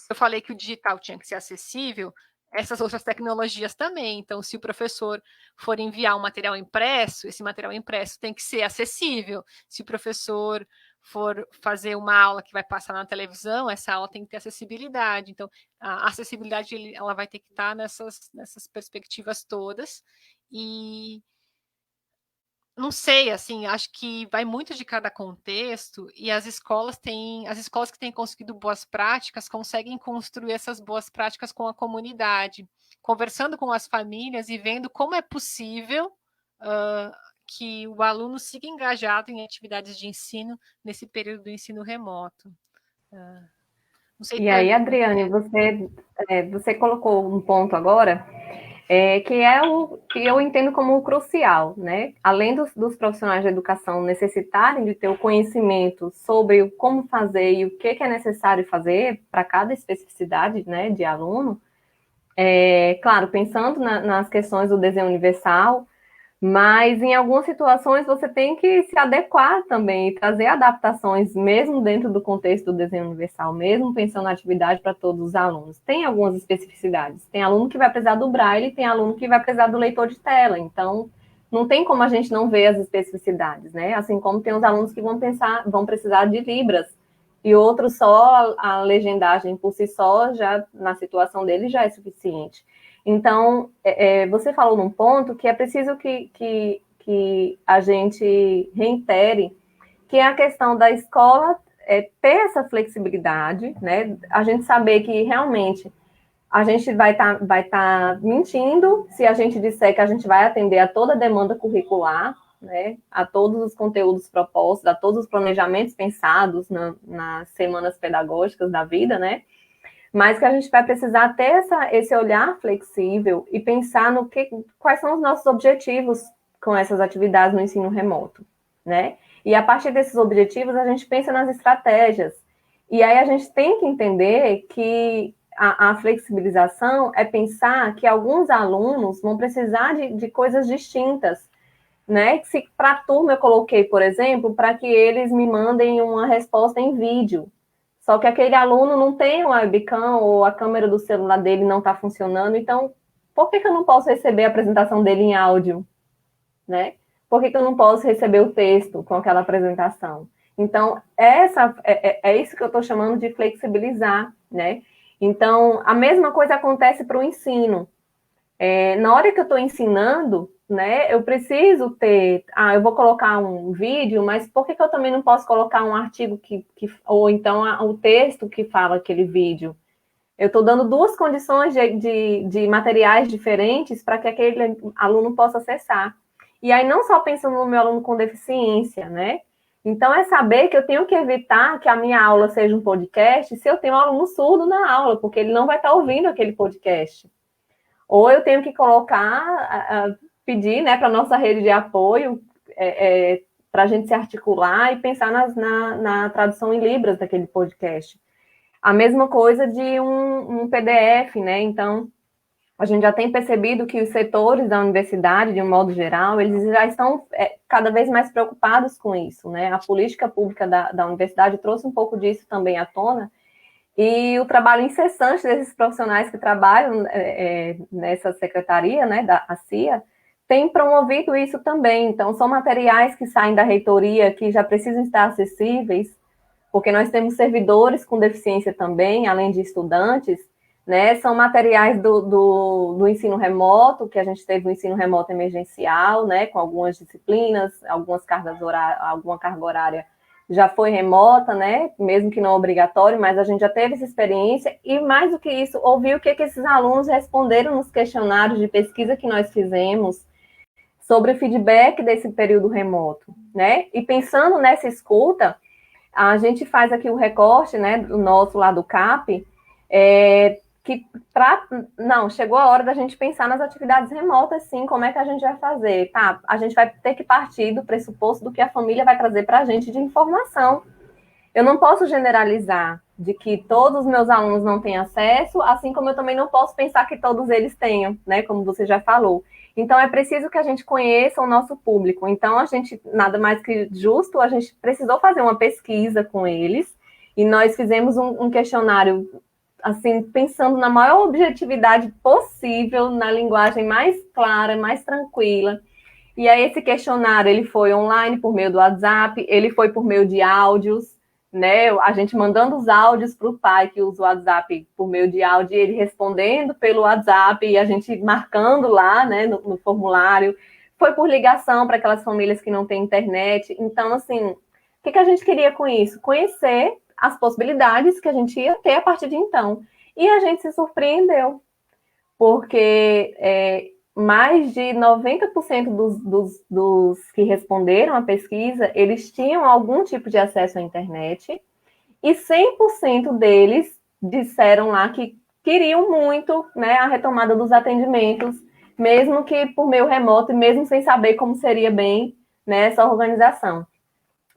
Speaker 2: eu falei que o digital tinha que ser acessível, essas outras tecnologias também. Então, se o professor for enviar um material impresso, esse material impresso tem que ser acessível. Se o professor for fazer uma aula que vai passar na televisão, essa aula tem que ter acessibilidade. Então, a acessibilidade ela vai ter que estar nessas perspectivas todas. E não sei, assim, acho que vai muito de cada contexto, e as escolas que têm conseguido boas práticas conseguem construir essas boas práticas com a comunidade, conversando com as famílias e vendo como é possível que o aluno siga engajado em atividades de ensino nesse período do ensino remoto. Não sei
Speaker 3: E aí, Adriane, você colocou um ponto agora que é o que eu entendo como crucial, né? Além dos profissionais de educação necessitarem de ter o conhecimento sobre como fazer e o que é necessário fazer para cada especificidade, né, de aluno, claro, pensando nas questões do desenho universal, mas em algumas situações você tem que se adequar também e trazer adaptações, mesmo dentro do contexto do desenho universal, mesmo pensando na atividade para todos os alunos. Tem algumas especificidades. Tem aluno que vai precisar do braille, tem aluno que vai precisar do leitor de tela. Então, não tem como a gente não ver as especificidades, né? Assim como tem os alunos que vão precisar de libras, e outros só a legendagem por si só, já na situação dele, já é suficiente. Então, você falou num ponto que é preciso que a gente reitere, que é a questão da escola ter essa flexibilidade, né? A gente saber que realmente a gente vai tá mentindo se a gente disser que a gente vai atender a toda a demanda curricular, né? A todos os conteúdos propostos, a todos os planejamentos pensados nas semanas pedagógicas da vida, né? Mas que a gente vai precisar ter esse olhar flexível e pensar quais são os nossos objetivos com essas atividades no ensino remoto, né? E a partir desses objetivos, a gente pensa nas estratégias. E aí a gente tem que entender que a flexibilização é pensar que alguns alunos vão precisar de coisas distintas, né? Se para a turma eu coloquei, por exemplo, para que eles me mandem uma resposta em vídeo. Só que aquele aluno não tem uma webcam ou a câmera do celular dele não está funcionando, então por que eu não posso receber a apresentação dele em áudio, né? Por que eu não posso receber o texto com aquela apresentação? Então, é isso que eu estou chamando de flexibilizar, né? Então, a mesma coisa acontece para o ensino. Na hora que eu estou ensinando, né, eu preciso ter, eu vou colocar um vídeo, mas por que eu também não posso colocar um artigo ou então o texto que fala aquele vídeo? Eu estou dando duas condições de materiais diferentes para que aquele aluno possa acessar. E aí, não só pensando no meu aluno com deficiência, né? Então, é saber que eu tenho que evitar que a minha aula seja um podcast se eu tenho um aluno surdo na aula, porque ele não vai estar ouvindo aquele podcast. Ou eu tenho que pedir, né, para a nossa rede de apoio, para a gente se articular e pensar na tradução em Libras daquele podcast. A mesma coisa de um PDF, né? Então, a gente já tem percebido que os setores da universidade, de um modo geral, eles já estão cada vez mais preocupados com isso, né? A política pública da universidade trouxe um pouco disso também à tona, e o trabalho incessante desses profissionais que trabalham nessa secretaria, né, da CIA, tem promovido isso também. Então, são materiais que saem da reitoria que já precisam estar acessíveis, porque nós temos servidores com deficiência também, além de estudantes, né? São materiais do ensino remoto, que a gente teve o ensino remoto emergencial, né? Com algumas disciplinas, alguma carga horária já foi remota, né? Mesmo que não obrigatório, mas a gente já teve essa experiência, e mais do que isso, ouvir o que esses alunos responderam nos questionários de pesquisa que nós fizemos sobre o feedback desse período remoto, né? E pensando nessa escuta, a gente faz aqui o recorte, né, do nosso lá do CAP, chegou a hora da gente pensar nas atividades remotas, sim, como é que a gente vai fazer? Tá, a gente vai ter que partir do pressuposto do que a família vai trazer para a gente de informação. Eu não posso generalizar de que todos os meus alunos não têm acesso, assim como eu também não posso pensar que todos eles tenham, né, como você já falou. Então, é preciso que a gente conheça o nosso público. Então, a gente, nada mais que justo, a gente precisou fazer uma pesquisa com eles, e nós fizemos um questionário, assim, pensando na maior objetividade possível, na linguagem mais clara, mais tranquila. E aí, esse questionário, ele foi online por meio do WhatsApp, ele foi por meio de áudios, né? A gente mandando os áudios para o pai que usa o WhatsApp por meio de áudio, e ele respondendo pelo WhatsApp, e a gente marcando lá, né, no formulário. Foi por ligação para aquelas famílias que não têm internet. Então, assim, o que a gente queria com isso? Conhecer as possibilidades que a gente ia ter a partir de então. E a gente se surpreendeu, porque mais de 90% dos que responderam à pesquisa, eles tinham algum tipo de acesso à internet, e 100% deles disseram lá que queriam muito, né, a retomada dos atendimentos, mesmo que por meio remoto, e mesmo sem saber como seria bem, né, essa organização.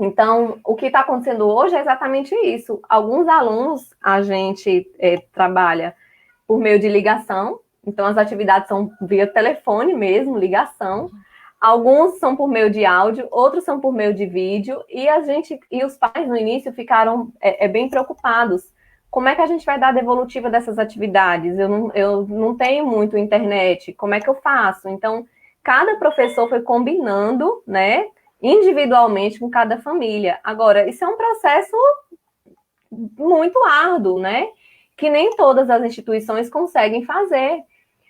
Speaker 3: Então, o que está acontecendo hoje é exatamente isso. Alguns alunos, a gente trabalha por meio de ligação, então as atividades são via telefone mesmo, ligação. Alguns são por meio de áudio, outros são por meio de vídeo, e os pais no início ficaram bem preocupados. Como é que a gente vai dar a devolutiva dessas atividades? Eu não tenho muito internet, como é que eu faço? Então, cada professor foi combinando, né, individualmente com cada família. Agora, isso é um processo muito árduo, né? Que nem todas as instituições conseguem fazer.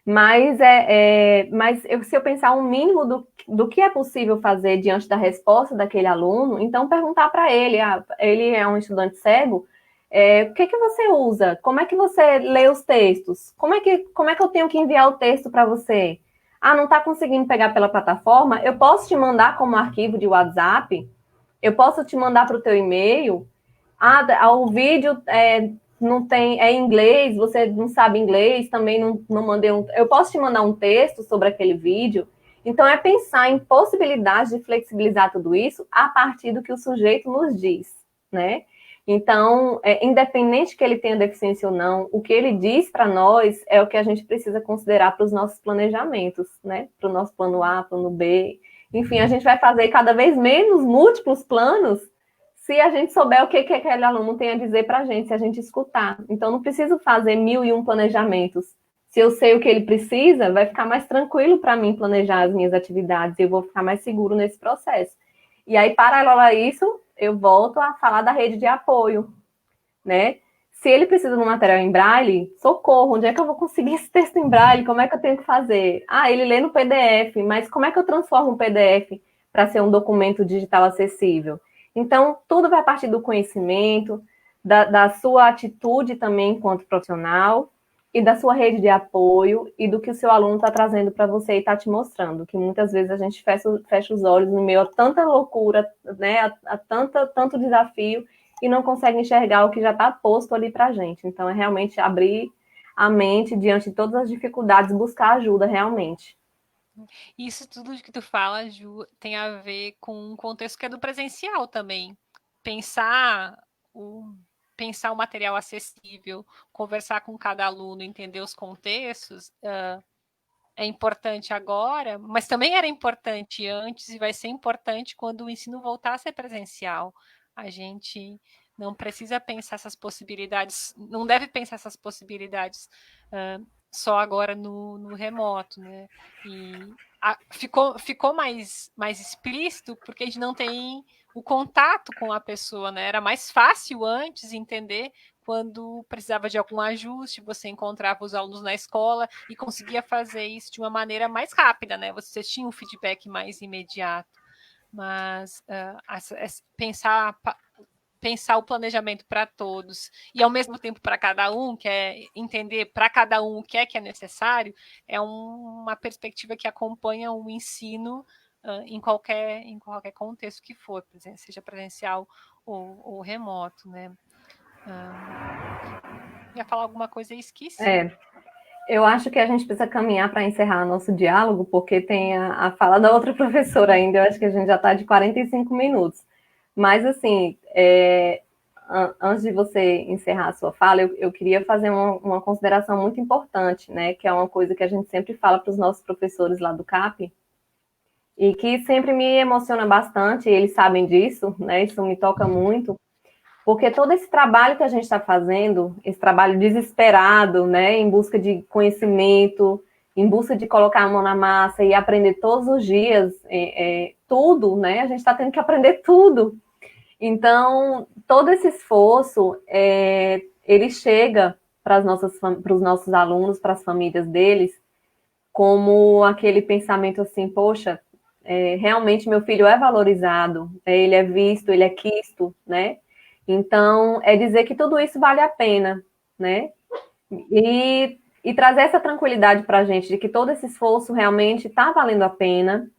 Speaker 3: Mas, se eu pensar um mínimo do que é possível fazer diante da resposta daquele aluno, então perguntar para ele, ele é um estudante cego, o que você usa? Como é que você lê os textos? Como é que eu tenho que enviar o texto para você? Não está conseguindo pegar pela plataforma? Eu posso te mandar como arquivo de WhatsApp? Eu posso te mandar para o teu e-mail? O vídeo não tem, em inglês, você não sabe inglês, também não mandei eu posso te mandar um texto sobre aquele vídeo. Então, é pensar em possibilidades de flexibilizar tudo isso a partir do que o sujeito nos diz, né? Então, independente que ele tenha deficiência ou não, o que ele diz para nós é o que a gente precisa considerar para os nossos planejamentos, né? Para o nosso plano A, plano B. Enfim, a gente vai fazer cada vez menos múltiplos planos se a gente souber o que aquele aluno tem a dizer para a gente, se a gente escutar. Então, não preciso fazer 1001 planejamentos. Se eu sei o que ele precisa, vai ficar mais tranquilo para mim planejar as minhas atividades, e eu vou ficar mais seguro nesse processo. E aí, paralelo a isso, eu volto a falar da rede de apoio, né? Se ele precisa de um material em braille, socorro, onde é que eu vou conseguir esse texto em braille? Como é que eu tenho que fazer? Ele lê no PDF, mas como é que eu transformo um PDF para ser um documento digital acessível? Então, tudo vai partir do conhecimento, da sua atitude também enquanto profissional, e da sua rede de apoio, e do que o seu aluno está trazendo para você e está te mostrando, que muitas vezes a gente fecha os olhos no meio a tanta loucura, né, a tanto desafio, e não consegue enxergar o que já está posto ali para a gente. Então, é realmente abrir a mente diante de todas as dificuldades, buscar ajuda realmente.
Speaker 2: Isso tudo que tu fala, Ju, tem a ver com um contexto que é do presencial também. Pensar pensar o material acessível, conversar com cada aluno, entender os contextos, é importante agora, mas também era importante antes e vai ser importante quando o ensino voltar a ser presencial. A gente não precisa pensar essas possibilidades, não deve pensar essas possibilidades só agora no remoto, né? E ficou mais explícito porque a gente não tem o contato com a pessoa, né? Era mais fácil antes entender quando precisava de algum ajuste, você encontrava os alunos na escola e conseguia fazer isso de uma maneira mais rápida, né? Você tinha um feedback mais imediato. Mas pensar o planejamento para todos e ao mesmo tempo para cada um, que é entender para cada um o que é necessário, é uma perspectiva que acompanha o ensino em qualquer contexto que for, seja presencial ou remoto, né? Ia falar alguma coisa e esqueci.
Speaker 3: Eu acho que a gente precisa caminhar para encerrar nosso diálogo, porque tem a fala da outra professora ainda. Eu acho que a gente já está de 45 minutos. Mas, assim, antes de você encerrar a sua fala, eu queria fazer uma consideração muito importante, né? Que é uma coisa que a gente sempre fala para os nossos professores lá do CAP, e que sempre me emociona bastante, e eles sabem disso, né? Isso me toca muito, porque todo esse trabalho que a gente está fazendo, esse trabalho desesperado, né, em busca de conhecimento, em busca de colocar a mão na massa e aprender todos os dias, tudo, né, a gente está tendo que aprender tudo. Então, todo esse esforço, ele chega para os nossos alunos, para as famílias deles, como aquele pensamento assim, poxa, realmente meu filho é valorizado, ele é visto, ele é quisto, né? Então, é dizer que tudo isso vale a pena, né? E trazer essa tranquilidade para a gente de que todo esse esforço realmente está valendo a pena,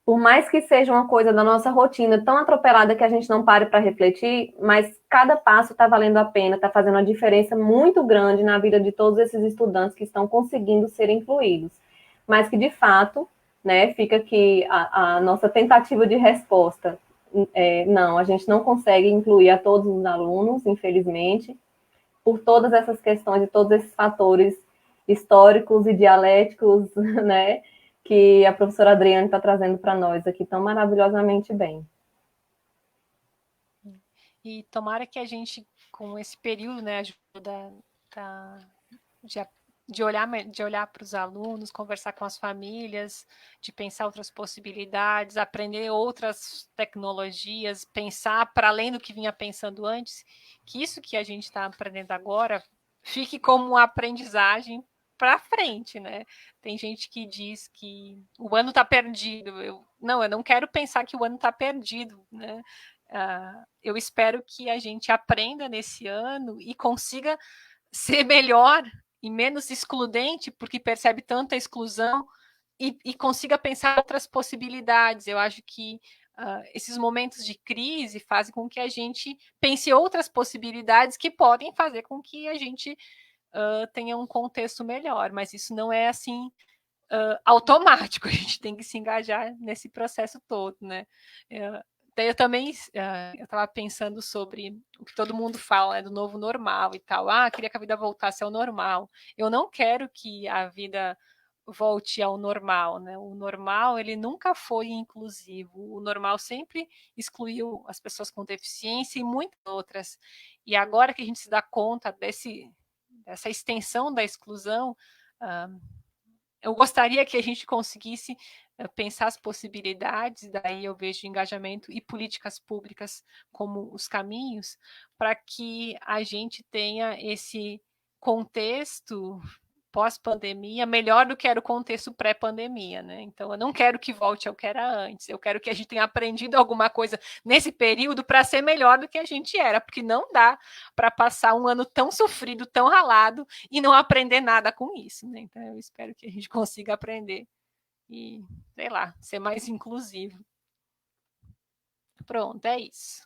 Speaker 3: por mais que seja uma coisa da nossa rotina tão atropelada que a gente não pare para refletir, mas cada passo está valendo a pena, está fazendo uma diferença muito grande na vida de todos esses estudantes que estão conseguindo ser incluídos. Mas que, de fato, né, fica aqui a nossa tentativa de resposta. Não, a gente não consegue incluir a todos os alunos, infelizmente, por todas essas questões e todos esses fatores históricos e dialéticos, né, que a professora Adriane está trazendo para nós aqui tão maravilhosamente bem.
Speaker 2: E tomara que a gente, com esse período, né, ajuda de olhar para os alunos, conversar com as famílias, de pensar outras possibilidades, aprender outras tecnologias, pensar para além do que vinha pensando antes, que isso que a gente está aprendendo agora fique como uma aprendizagem para frente, né? Tem gente que diz que o ano está perdido. Eu não quero pensar que o ano está perdido, né? Eu espero que a gente aprenda nesse ano e consiga ser melhor e menos excludente, porque percebe tanta exclusão, e consiga pensar outras possibilidades. Eu acho que esses momentos de crise fazem com que a gente pense outras possibilidades que podem fazer com que a gente tenha um contexto melhor, mas isso não é assim automático, a gente tem que se engajar nesse processo todo, né? Eu também eu estava pensando sobre o que todo mundo fala, né, do novo normal e tal. Queria que a vida voltasse ao normal. Eu não quero que a vida volte ao normal, né? O normal, ele nunca foi inclusivo. O normal sempre excluiu as pessoas com deficiência e muitas outras. E agora que a gente se dá conta dessa extensão da exclusão, eu gostaria que a gente conseguisse pensar as possibilidades, daí eu vejo engajamento e políticas públicas como os caminhos, para que a gente tenha esse contexto pós-pandemia melhor do que era o contexto pré-pandemia, né? Então, eu não quero que volte ao que era antes, eu quero que a gente tenha aprendido alguma coisa nesse período para ser melhor do que a gente era, porque não dá para passar um ano tão sofrido, tão ralado e não aprender nada com isso, né? Então, eu espero que a gente consiga aprender e, sei lá, ser mais inclusivo. Pronto, é isso.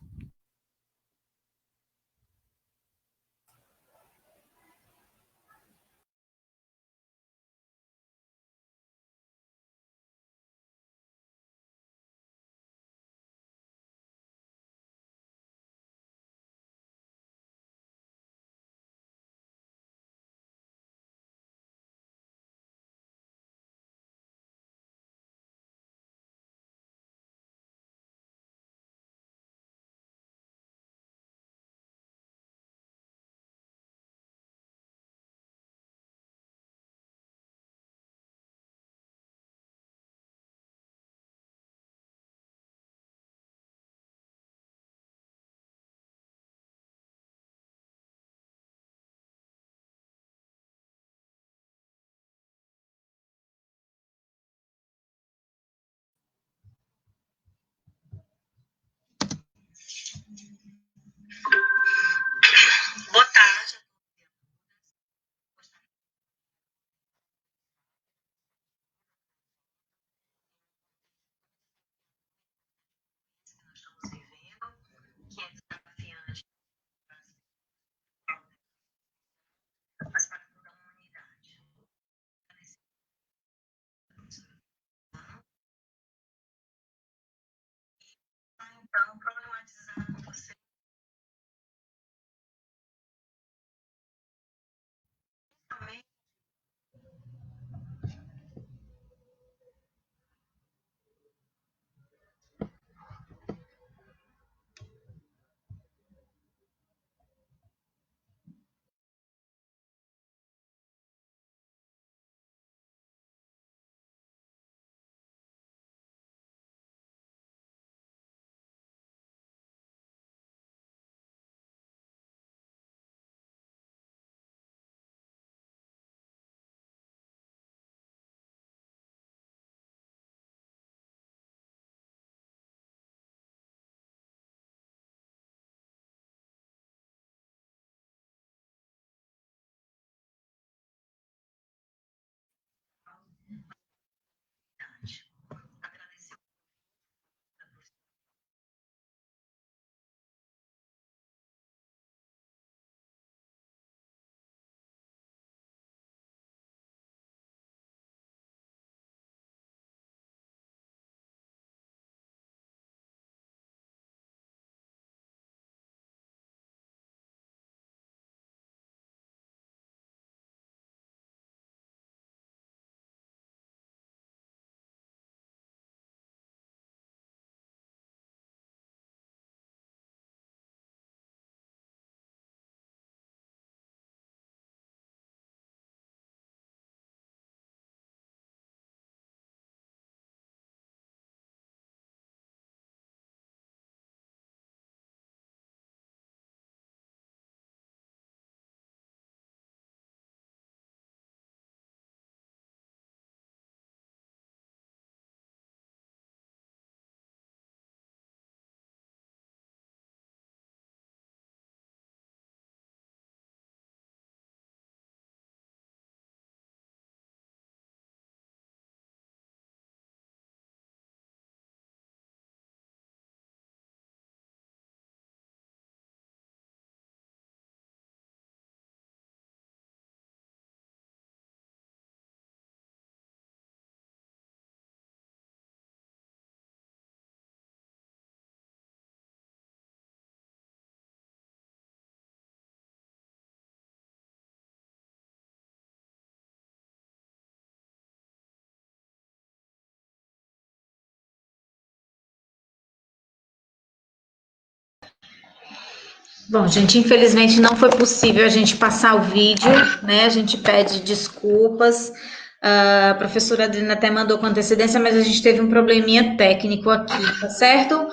Speaker 1: Bom, gente, infelizmente não foi possível a gente passar o vídeo, né? A gente pede desculpas. A professora Adriana até mandou com antecedência, mas a gente teve um probleminha técnico aqui, tá certo?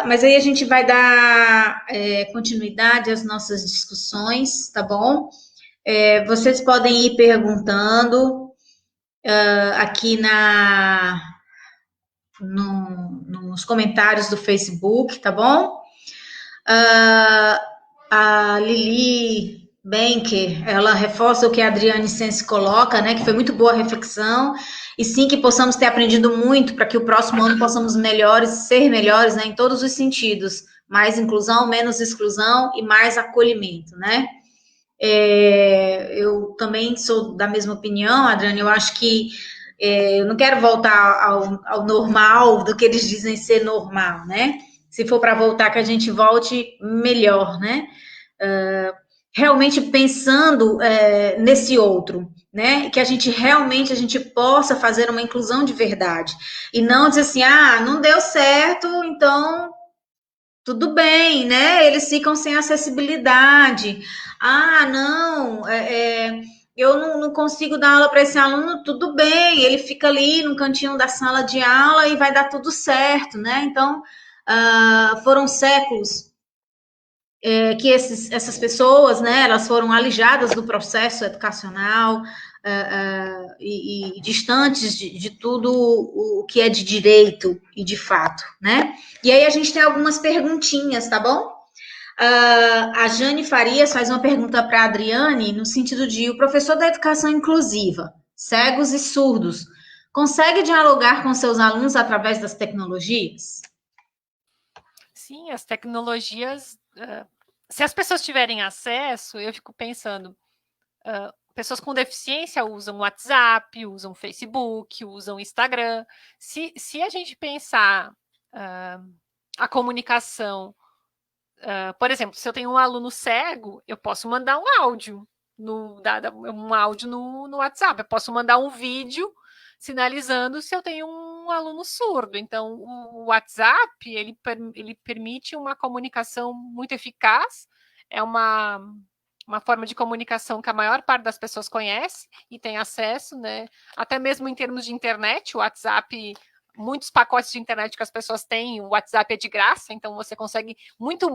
Speaker 1: Mas aí a gente vai dar continuidade às nossas discussões, tá bom? Vocês podem ir perguntando aqui nos comentários do Facebook, tá bom? A Lili Benker, ela reforça o que a Adriane Sense coloca, né, que foi muito boa a reflexão, e sim que possamos ter aprendido muito para que o próximo ano possamos ser melhores, né, em todos os sentidos, mais inclusão, menos exclusão e mais acolhimento, né. Eu também sou da mesma opinião, Adriane, eu acho que eu não quero voltar ao normal, do que eles dizem ser normal, né? Se for para voltar, que a gente volte melhor, né? Realmente pensando nesse outro, né? Que a gente possa fazer uma inclusão de verdade. E não dizer assim, não deu certo, então tudo bem, né? Eles ficam sem acessibilidade. Não, eu não consigo dar aula para esse aluno, tudo bem, ele fica ali no cantinho da sala de aula e vai dar tudo certo, né? Então, foram séculos que essas pessoas, né, elas foram alijadas do processo educacional e distantes de tudo o que é de direito e de fato, né? E aí a gente tem algumas perguntinhas, tá bom? A Jane Farias faz uma pergunta para a Adriane no sentido de o professor da educação inclusiva, cegos e surdos, consegue dialogar com seus alunos através das tecnologias?
Speaker 2: Sim, as tecnologias, se as pessoas tiverem acesso, eu fico pensando, pessoas com deficiência usam WhatsApp, usam Facebook, usam Instagram. Se a gente pensar a comunicação. Por exemplo, se eu tenho um aluno cego, eu posso mandar um áudio no WhatsApp, eu posso mandar um vídeo sinalizando se eu tenho um aluno surdo. Então, o WhatsApp, ele permite uma comunicação muito eficaz, é uma forma de comunicação que a maior parte das pessoas conhece e tem acesso, né? Até mesmo em termos de internet, o WhatsApp, muitos pacotes de internet que as pessoas têm, o WhatsApp é de graça, então você consegue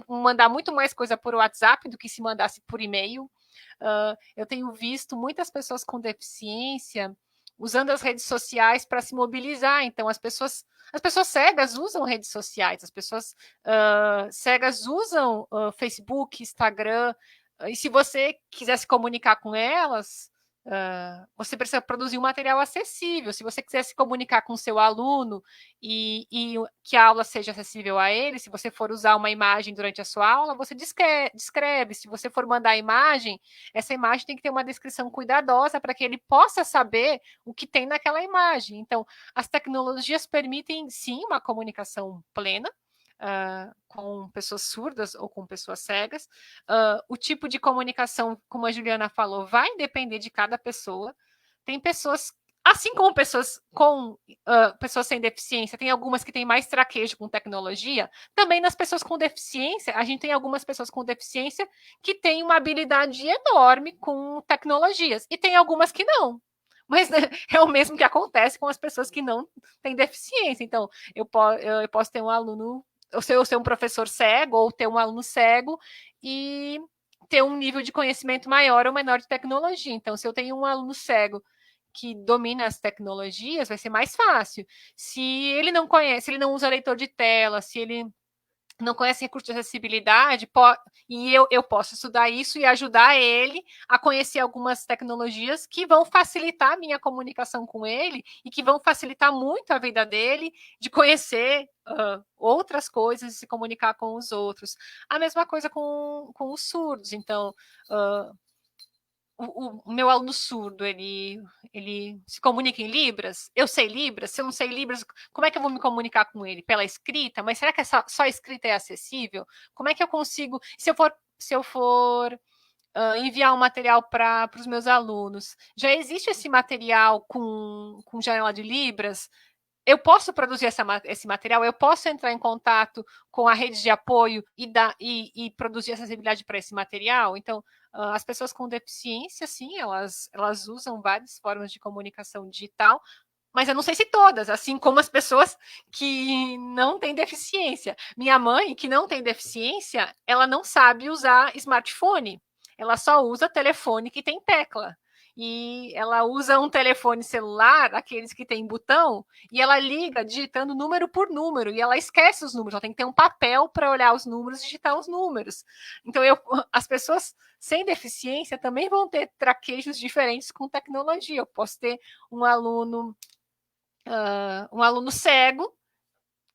Speaker 2: mandar muito mais coisa por WhatsApp do que se mandasse por e-mail. Eu tenho visto muitas pessoas com deficiência usando as redes sociais para se mobilizar. Então, as pessoas cegas usam redes sociais, as pessoas cegas usam Facebook, Instagram, e se você quiser se comunicar com elas, você precisa produzir um material acessível. Se você quiser se comunicar com o seu aluno e que a aula seja acessível a ele, se você for usar uma imagem durante a sua aula, você descreve. Se você for mandar a imagem, essa imagem tem que ter uma descrição cuidadosa para que ele possa saber o que tem naquela imagem. Então, as tecnologias permitem, sim, uma comunicação plena, com pessoas surdas ou com pessoas cegas. O tipo de comunicação, como a Juliana falou, vai depender de cada pessoa. Tem pessoas, assim como pessoas sem deficiência, tem algumas que têm mais traquejo com tecnologia, também nas pessoas com deficiência, a gente tem algumas pessoas com deficiência que têm uma habilidade enorme com tecnologias, e tem algumas que não. Mas é o mesmo que acontece com as pessoas que não têm deficiência. Então, eu posso ter um aluno, ou ser um professor cego, ou ter um aluno cego, e ter um nível de conhecimento maior ou menor de tecnologia. Então, se eu tenho um aluno cego que domina as tecnologias, vai ser mais fácil. Se ele não conhece, se ele não usa leitor de tela, se ele não conhece recurso de acessibilidade, e eu posso estudar isso e ajudar ele a conhecer algumas tecnologias que vão facilitar a minha comunicação com ele e que vão facilitar muito a vida dele de conhecer outras coisas e se comunicar com os outros. A mesma coisa com os surdos. Então, o meu aluno surdo, ele se comunica em Libras? Eu sei Libras? Se eu não sei Libras, como é que eu vou me comunicar com ele? Pela escrita? Mas será que só a escrita é acessível? Como é que eu consigo... Se eu for enviar um material para os meus alunos, já existe esse material com janela de Libras? Eu posso produzir esse material, eu posso entrar em contato com a rede de apoio e produzir acessibilidade para esse material? Então, as pessoas com deficiência, sim, elas usam várias formas de comunicação digital, mas eu não sei se todas, assim como as pessoas que não têm deficiência. Minha mãe, que não tem deficiência, ela não sabe usar smartphone, ela só usa telefone que tem tecla. E ela usa um telefone celular, aqueles que tem botão, e ela liga digitando número por número, e ela esquece os números, ela tem que ter um papel para olhar os números e digitar os números. Então, as pessoas sem deficiência também vão ter traquejos diferentes com tecnologia. Eu posso ter um aluno cego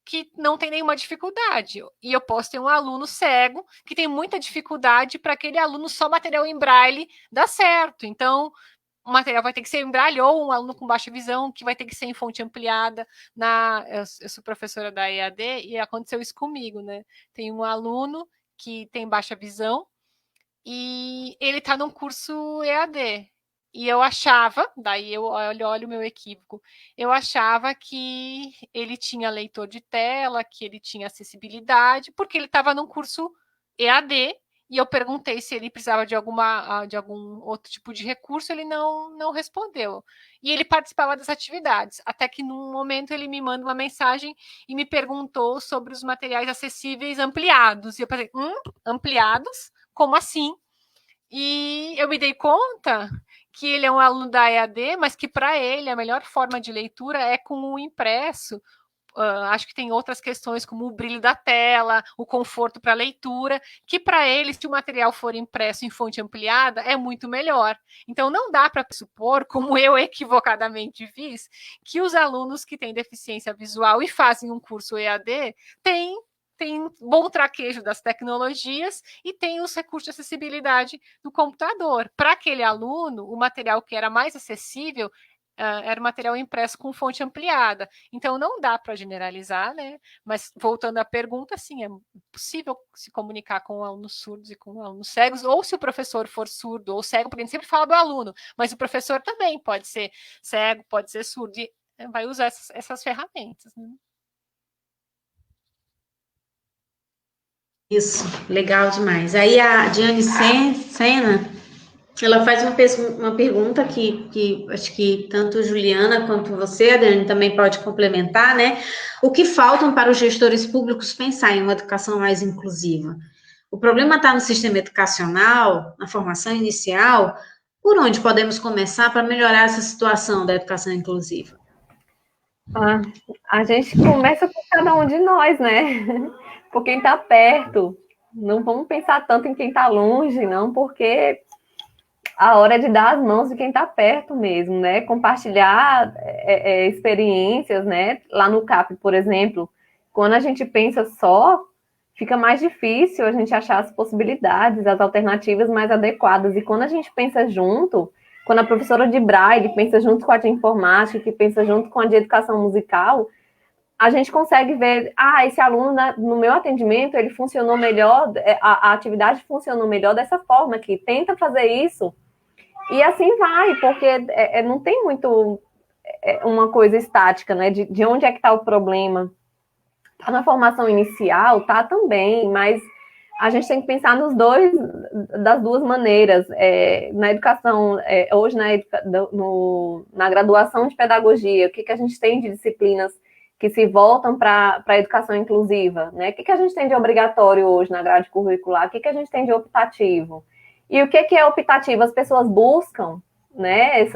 Speaker 2: que não tem nenhuma dificuldade. E eu posso ter um aluno cego que tem muita dificuldade, para aquele aluno só material em braille dá certo. Então, o material vai ter que ser em braille, ou um aluno com baixa visão que vai ter que ser em fonte ampliada. Eu sou professora da EAD e aconteceu isso comigo, né? Tem um aluno que tem baixa visão e ele está num curso EAD. E eu achava, daí eu olho o meu equívoco, eu achava que ele tinha leitor de tela, que ele tinha acessibilidade, porque ele estava num curso EAD, e eu perguntei se ele precisava de algum outro tipo de recurso, ele não respondeu. E ele participava das atividades, até que num momento ele me manda uma mensagem e me perguntou sobre os materiais acessíveis ampliados. E eu pensei, ampliados? Como assim? E eu me dei conta que ele é um aluno da EAD, mas que para ele a melhor forma de leitura é com o impresso. Acho que tem outras questões, como o brilho da tela, o conforto para a leitura, que para ele, se o material for impresso em fonte ampliada, é muito melhor. Então, não dá para supor, como eu equivocadamente fiz, que os alunos que têm deficiência visual e fazem um curso EAD têm bom traquejo das tecnologias e tem os recursos de acessibilidade do computador. Para aquele aluno, o material que era mais acessível era material impresso com fonte ampliada. Então, não dá para generalizar, né? Mas, voltando à pergunta, sim, é possível se comunicar com alunos surdos e com alunos cegos, ou se o professor for surdo ou cego, porque a gente sempre fala do aluno, mas o professor também pode ser cego, pode ser surdo, e vai usar essas ferramentas, né?
Speaker 1: Isso, legal demais. Aí a Diane Sena, ela faz uma pergunta que acho que tanto Juliana quanto você, Adriane, também pode complementar, né? O que faltam para os gestores públicos pensar em uma educação mais inclusiva? O problema está no sistema educacional, na formação inicial. Por onde podemos começar para melhorar essa situação da educação inclusiva?
Speaker 3: Ah, a gente começa com cada um de nós, né? Por quem está perto. Não vamos pensar tanto em quem está longe, não, porque a hora é de dar as mãos de quem está perto mesmo, né? Compartilhar experiências, né? Lá no CAP, por exemplo, quando a gente pensa só, fica mais difícil a gente achar as possibilidades, as alternativas mais adequadas. E quando a gente pensa junto, quando a professora de Braille pensa junto com a de informática, que pensa junto com a de educação musical, a gente consegue ver, esse aluno, no meu atendimento, ele funcionou melhor, a atividade funcionou melhor dessa forma aqui, tenta fazer isso. E assim vai, porque não tem muito uma coisa estática, né? De onde é que está o problema? Está na formação inicial, tá também, mas a gente tem que pensar das duas maneiras. Na educação, hoje na graduação de pedagogia, o que a gente tem de disciplinas que se voltam para a educação inclusiva, né? O que a gente tem de obrigatório hoje na grade curricular? O que a gente tem de optativo? E o que é optativo? As pessoas buscam, né,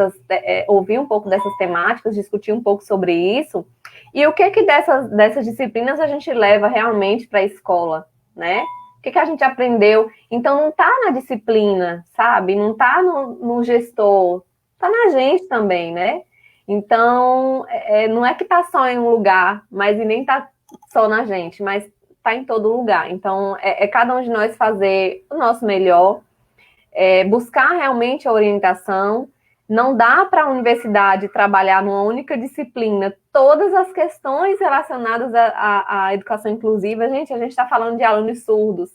Speaker 3: ouvir um pouco dessas temáticas, discutir um pouco sobre isso. E o que dessas disciplinas a gente leva realmente para a escola, né? O que a gente aprendeu? Então, não está na disciplina, sabe? Não está no gestor, está na gente também, né? Então, não é que está só em um lugar, mas e nem está só na gente, mas está em todo lugar. Então, cada um de nós fazer o nosso melhor, buscar realmente a orientação. Não dá para a universidade trabalhar numa única disciplina todas as questões relacionadas à educação inclusiva. A gente está falando de alunos surdos,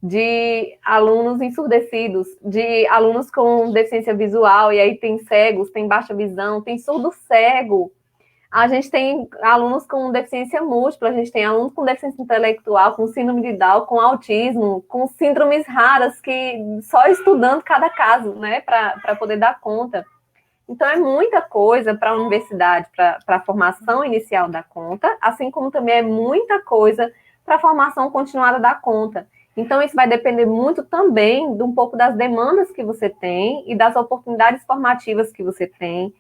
Speaker 3: de alunos ensurdecidos, de alunos com deficiência visual, e aí tem cegos, tem baixa visão, tem surdo cego. A gente tem alunos com deficiência múltipla, a gente tem alunos com deficiência intelectual, com síndrome de Down, com autismo, com síndromes raras, que só estudando cada caso, né, para poder dar conta. Então, é muita coisa para a universidade, para a formação inicial dar conta, assim como também é muita coisa para a formação continuada dar conta. Então, isso vai depender muito também de um pouco das demandas que você tem e das oportunidades formativas que você tem,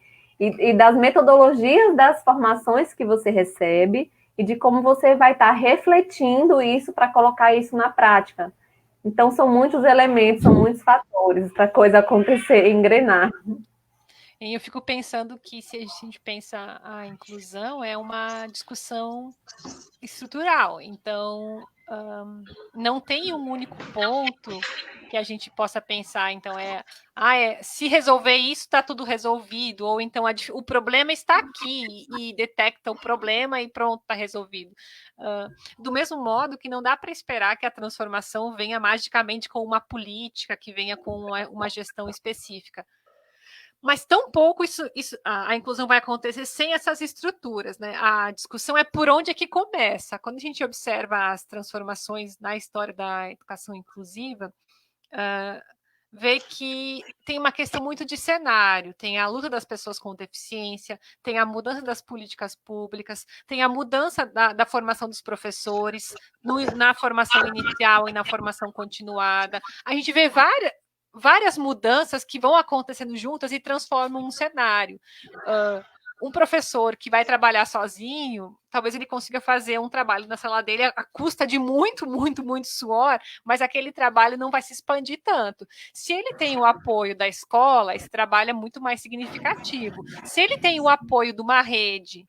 Speaker 3: e das metodologias das formações que você recebe e de como você vai estar refletindo isso para colocar isso na prática. Então, são muitos elementos, são muitos fatores para a coisa acontecer, engrenar.
Speaker 2: E eu fico pensando que se a gente pensa a inclusão, é uma discussão estrutural. Então, não tem um único ponto que a gente possa pensar, então se resolver isso, está tudo resolvido, ou então o problema está aqui, e detecta o problema e pronto, está resolvido. Do mesmo modo que não dá para esperar que a transformação venha magicamente com uma política, que venha com uma gestão específica. Mas tampouco a inclusão vai acontecer sem essas estruturas, né? A discussão é por onde é que começa. Quando a gente observa as transformações na história da educação inclusiva, vê que tem uma questão muito de cenário, tem a luta das pessoas com deficiência, tem a mudança das políticas públicas, tem a mudança da formação dos professores, na formação inicial e na formação continuada. A gente vê várias mudanças que vão acontecendo juntas e transformam um cenário. Um professor que vai trabalhar sozinho, talvez ele consiga fazer um trabalho na sala dele à custa de muito, muito, muito suor, mas aquele trabalho não vai se expandir tanto. Se ele tem o apoio da escola, esse trabalho é muito mais significativo. Se ele tem o apoio de uma rede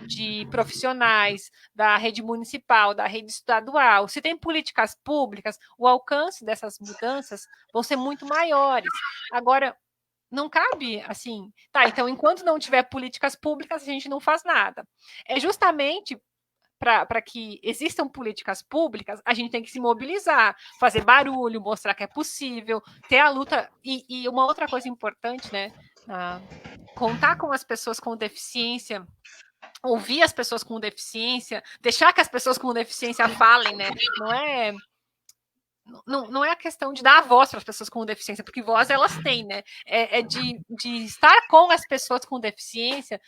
Speaker 2: de profissionais, da rede municipal, da rede estadual, se tem políticas públicas, o alcance dessas mudanças vão ser muito maiores. Agora, não cabe assim, tá, então enquanto não tiver políticas públicas, a gente não faz nada. É justamente para que existam políticas públicas, a gente tem que se mobilizar, fazer barulho, mostrar que é possível, ter a luta. E uma outra coisa importante, né? Contar com as pessoas com deficiência, ouvir as pessoas com deficiência, deixar que as pessoas com deficiência falem, né? Não é a questão de dar a voz para as pessoas com deficiência, porque voz elas têm, né? De estar com as pessoas com deficiência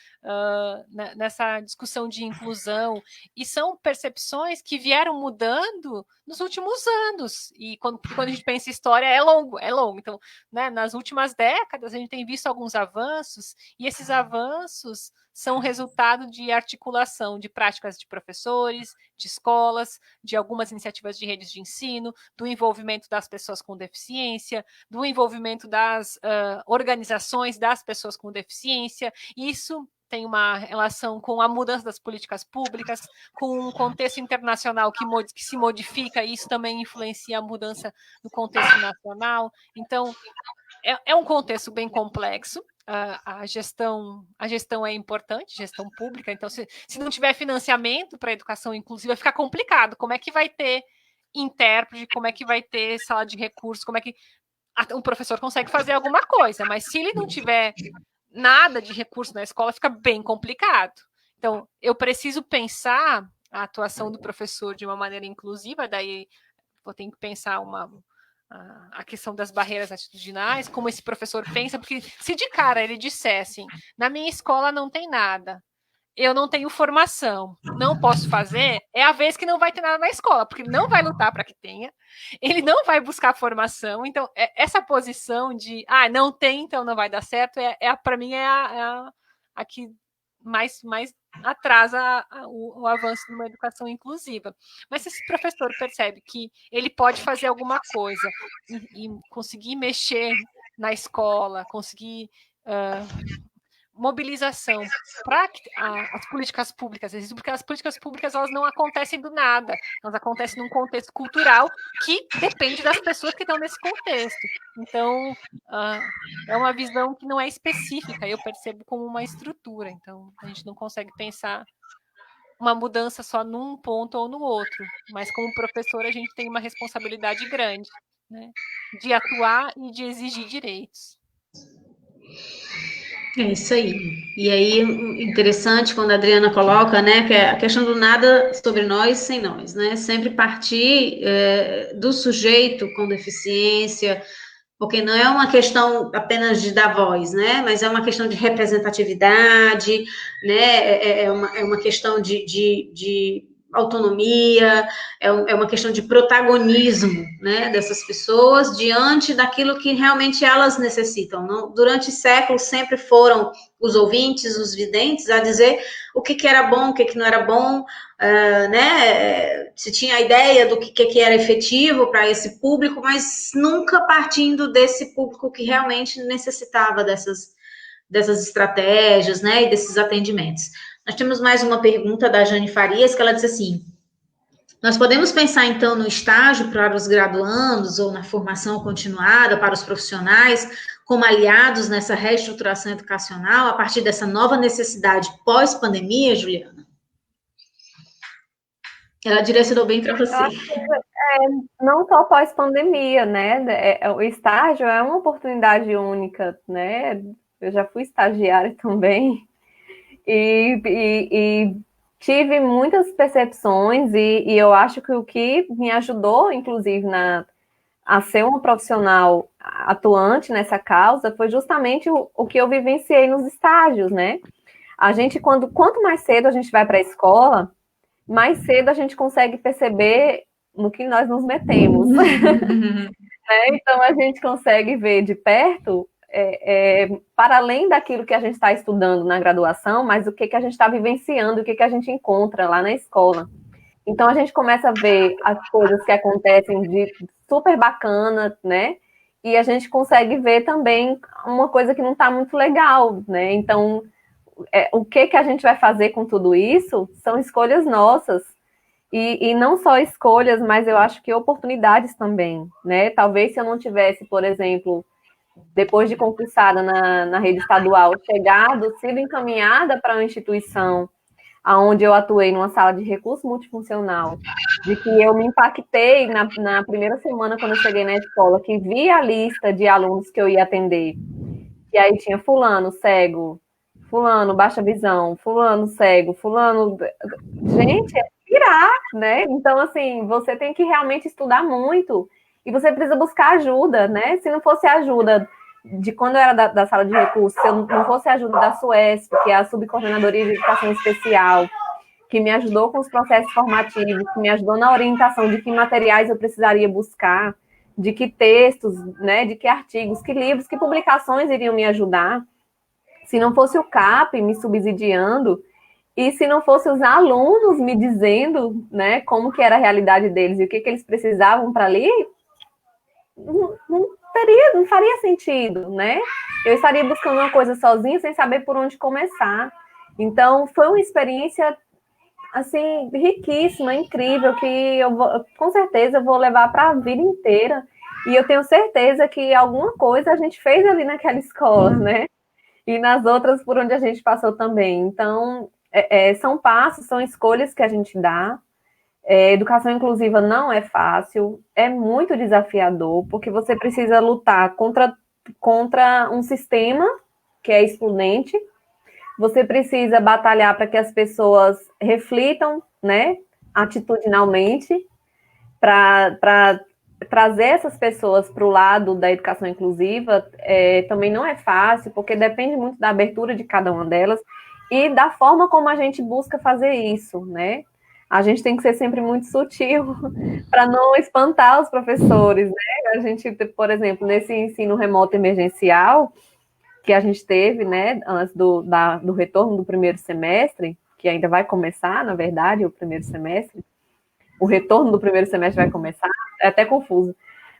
Speaker 2: nessa discussão de inclusão. E são percepções que vieram mudando nos últimos anos. E quando a gente pensa em história, é longo. Então, né, nas últimas décadas, a gente tem visto alguns avanços, e esses avanços são resultado de articulação de práticas de professores, de escolas, de algumas iniciativas de redes de ensino, do envolvimento das pessoas com deficiência, do envolvimento das organizações das pessoas com deficiência. Isso tem uma relação com a mudança das políticas públicas, com um contexto internacional que se modifica, e isso também influencia a mudança no contexto nacional. Então, é um contexto bem complexo. A gestão é importante, gestão pública. Então, se não tiver financiamento para a educação inclusiva, fica complicado. Como é que vai ter intérprete? Como é que vai ter sala de recursos? Como é que um professor consegue fazer alguma coisa? Mas se ele não tiver nada de recurso na escola, fica bem complicado. Então, eu preciso pensar a atuação do professor de uma maneira inclusiva, daí vou ter que pensar a questão das barreiras atitudinais, como esse professor pensa, porque se de cara ele dissesse assim, na minha escola não tem nada, eu não tenho formação, não posso fazer, é a vez que não vai ter nada na escola, porque ele não vai lutar para que tenha, ele não vai buscar formação. Então, essa posição de, não tem, então não vai dar certo, para mim é a que mais atrasa o avanço de uma educação inclusiva. Mas se esse professor percebe que ele pode fazer alguma coisa e conseguir mexer na escola, conseguir mobilização para que as políticas públicas existam, porque as políticas públicas elas não acontecem do nada, elas acontecem num contexto cultural que depende das pessoas que estão nesse contexto. Então, é uma visão que não é específica, eu percebo como uma estrutura. Então, a gente não consegue pensar uma mudança só num ponto ou no outro, mas como professor a gente tem uma responsabilidade grande, né, de atuar e de exigir direitos.
Speaker 1: É isso aí. E aí, interessante quando a Adriana coloca, né, que é a questão do nada sobre nós sem nós, né? Sempre partir do sujeito com deficiência, porque não é uma questão apenas de dar voz, né? Mas é uma questão de representatividade, né? É uma questão de autonomia, é uma questão de protagonismo, né, dessas pessoas diante daquilo que realmente elas necessitam. Não, durante séculos sempre foram os ouvintes, os videntes, a dizer o que era bom, o que não era bom, né, se tinha a ideia do que era efetivo para esse público, mas nunca partindo desse público que realmente necessitava dessas estratégias, né, e desses atendimentos. Nós temos mais uma pergunta da Jane Farias, que ela diz assim: nós podemos pensar, então, no estágio para os graduandos ou na formação continuada para os profissionais como aliados nessa reestruturação educacional a partir dessa nova necessidade pós-pandemia, Juliana? Ela direcionou bem para você.
Speaker 3: Não só pós-pandemia, né? O estágio é uma oportunidade única, né? Eu já fui estagiária também e tive muitas percepções e eu acho que o que me ajudou, inclusive, a ser uma profissional atuante nessa causa foi justamente o que eu vivenciei nos estágios, né? A gente, quanto mais cedo a gente vai para a escola, mais cedo a gente consegue perceber no que nós nos metemos. Então, a gente consegue ver de perto, para além daquilo que a gente está estudando na graduação, mas o que a gente está vivenciando, o que a gente encontra lá na escola. Então, a gente começa a ver as coisas que acontecem de super bacana, né? E a gente consegue ver também uma coisa que não está muito legal, né? Então, o que a gente vai fazer com tudo isso são escolhas nossas. E não só escolhas, mas eu acho que oportunidades também, né? Talvez se eu não tivesse, por exemplo, depois de concursada na rede estadual, sido encaminhada para uma instituição onde eu atuei numa sala de recurso multifuncional, de que eu me impactei na primeira semana, quando eu cheguei na escola, que vi a lista de alunos que eu ia atender. E aí tinha fulano cego, fulano baixa visão, fulano cego, fulano... Gente, é pirar, né? Então, assim, você tem que realmente estudar muito e você precisa buscar ajuda, né? Se não fosse ajuda de quando eu era da sala de recursos, se eu não fosse ajuda da SUESP, que é a Subcoordenadoria de Educação Especial, que me ajudou com os processos formativos, que me ajudou na orientação de que materiais eu precisaria buscar, de que textos, né, de que artigos, que livros, que publicações iriam me ajudar. Se não fosse o CAP me subsidiando, e se não fosse os alunos me dizendo, né, como que era a realidade deles e o que eles precisavam para ali, não faria sentido, né? Eu estaria buscando uma coisa sozinha sem saber por onde começar. Então, foi uma experiência, assim, riquíssima, incrível, que com certeza eu vou levar para a vida inteira. E eu tenho certeza que alguma coisa a gente fez ali naquela escola, né? E nas outras por onde a gente passou também. Então, são passos, são escolhas que a gente dá. Educação inclusiva não é fácil, é muito desafiador, porque você precisa lutar contra um sistema que é excludente, você precisa batalhar para que as pessoas reflitam, né, atitudinalmente, para trazer essas pessoas para o lado da educação inclusiva, também não é fácil, porque depende muito da abertura de cada uma delas e da forma como a gente busca fazer isso, né? A gente tem que ser sempre muito sutil para não espantar os professores, né? A gente, por exemplo, nesse ensino remoto emergencial que a gente teve, né, antes do retorno do primeiro semestre, que ainda vai começar, na verdade, o primeiro semestre, o retorno do primeiro semestre vai começar, é até confuso.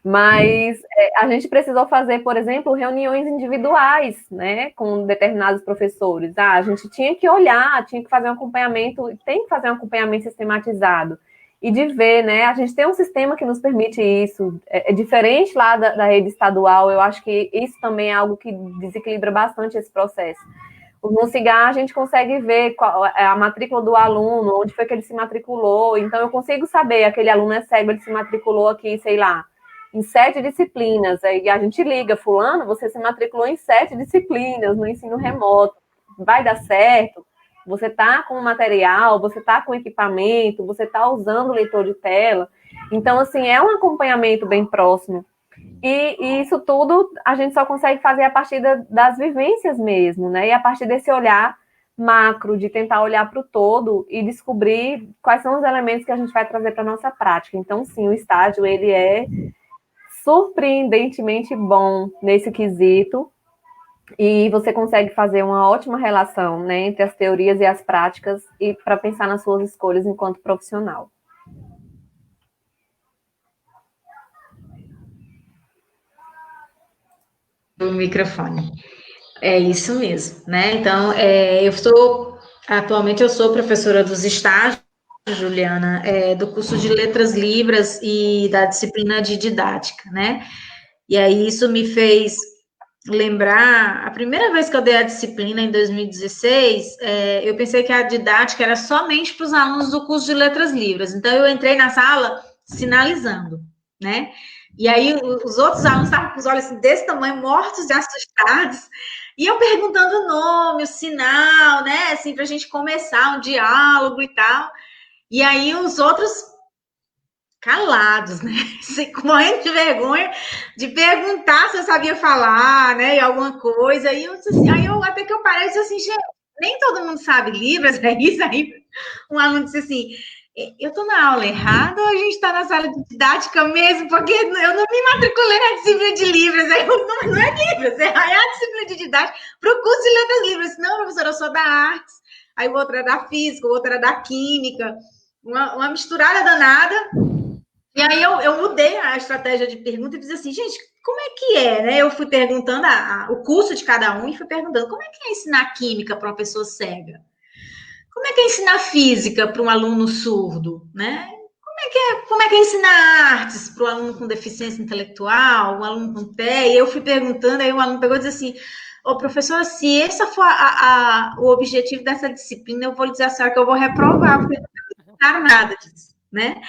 Speaker 3: Mas a gente precisou fazer, por exemplo, reuniões individuais, né, com determinados professores. A gente tinha que olhar, tinha que fazer um acompanhamento, tem que fazer um acompanhamento sistematizado. E de ver, né, a gente tem um sistema que nos permite isso, é diferente lá da rede estadual, eu acho que isso também é algo que desequilibra bastante esse processo. No CIGAR, a gente consegue ver qual é a matrícula do aluno, onde foi que ele se matriculou. Então, eu consigo saber, aquele aluno é cego, ele se matriculou aqui, sei lá, em 7 disciplinas. Aí a gente liga, fulano, você se matriculou em 7 disciplinas no ensino remoto. Vai dar certo? Você está com material, você está com equipamento, você está usando o leitor de tela. Então, assim, é um acompanhamento bem próximo. E isso tudo a gente só consegue fazer a partir das vivências mesmo, né? E a partir desse olhar macro, de tentar olhar para o todo e descobrir quais são os elementos que a gente vai trazer para a nossa prática. Então, sim, o estágio, ele é surpreendentemente bom nesse quesito e você consegue fazer uma ótima relação, né, entre as teorias e as práticas e para pensar nas suas escolhas enquanto profissional.
Speaker 1: O microfone. É isso mesmo, né? Então, atualmente eu sou professora dos estágios, Juliana, do curso de Letras Libras e da disciplina de didática, né? E aí isso me fez lembrar, a primeira vez que eu dei a disciplina, em 2016, eu pensei que a didática era somente para os alunos do curso de Letras Libras. Então, eu entrei na sala sinalizando, né? E aí, os outros alunos estavam com os olhos assim, desse tamanho, mortos e assustados. E eu perguntando o nome, o sinal, né? Assim, para a gente começar um diálogo e tal. E aí, os outros calados, né? Assim, morrendo de vergonha de perguntar se eu sabia falar, né? E alguma coisa. Aí até que eu parei e disse assim, gente, nem todo mundo sabe Libras, é isso aí. Um aluno disse assim, eu estou na aula errada ou a gente está na sala de didática mesmo? Porque eu não me matriculei na disciplina de Libras. Aí não é Libras, é a disciplina de didática para o curso de Letras Libras. Não, professora, eu sou da artes. Aí o outro era da física, o outro era da química. Uma misturada danada. E aí eu mudei a estratégia de pergunta e disse assim, gente, como é que é, né? Eu fui perguntando o curso de cada um e fui perguntando, como é que é ensinar química para uma pessoa cega? Como é que é ensinar física para um aluno surdo, né? Como como é que é ensinar artes para o aluno com deficiência intelectual, o aluno com TEA? E eu fui perguntando, aí o aluno pegou e disse assim, ô, professora, se esse for o objetivo dessa disciplina, eu vou lhe dizer a senhora que eu vou reprovar, porque eu não quero nada disso, né?